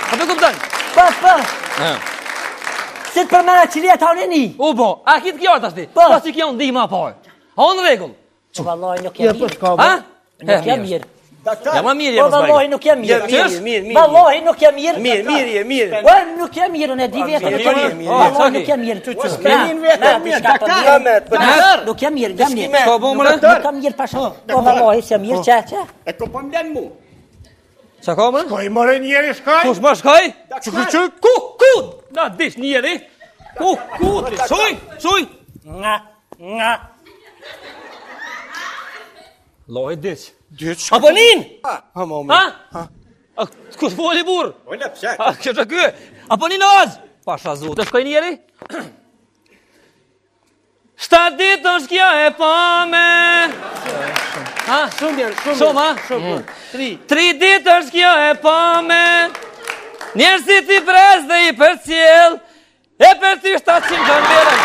A për kupton? Po. Si të përmena ciljeta unë e një? Po, a kitë kjo tash ti? Po, si kjo ndihma parë. A unë regull? Që valloj nuk jam mirë. Ha? Nuk jam mirë. Ja ma mirë jemë s'bajnë. Vallahi nuk jam mirë. Mirë. Vallahi nuk jam mirë. Mirë. Nuk jam mirë, unë e di vetë. Vallahi nuk jam mirë. Nuk jam mirë. Nuk jam mirë pasha. Po vallahi s'jam mirë, që? E ko po mlen mu. Qa ka më? Shkoj, more njeri, shkoj. Kush më shkoj? Ku? Na dish njeri. Ku? Shuj. Nga. Lohi dish. Apo nin? Ha, momi. Ha? Kush foli burë? Ola, pse? Kjo që kë? Apo një nozë? Pasha zu, të shkoj njeri? 7 ditë është kja e pame. Ha? Shumë, ha? 3 ditë është kja e pame. Njerëzit i brez dhe i për cjell. E për ty 700 gëmbere në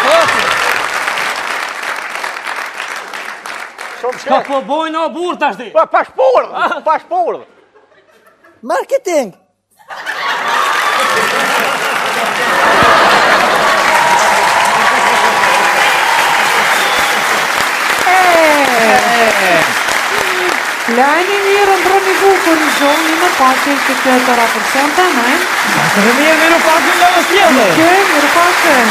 Ka po bojnë o burë të ashti? Pa shpurë. Marketing. Lajni mirë, ndroni bukur në gjoni në pakin që të të raporson të, ne? Mirë, pak në lëvës tjene. Mirë pakin.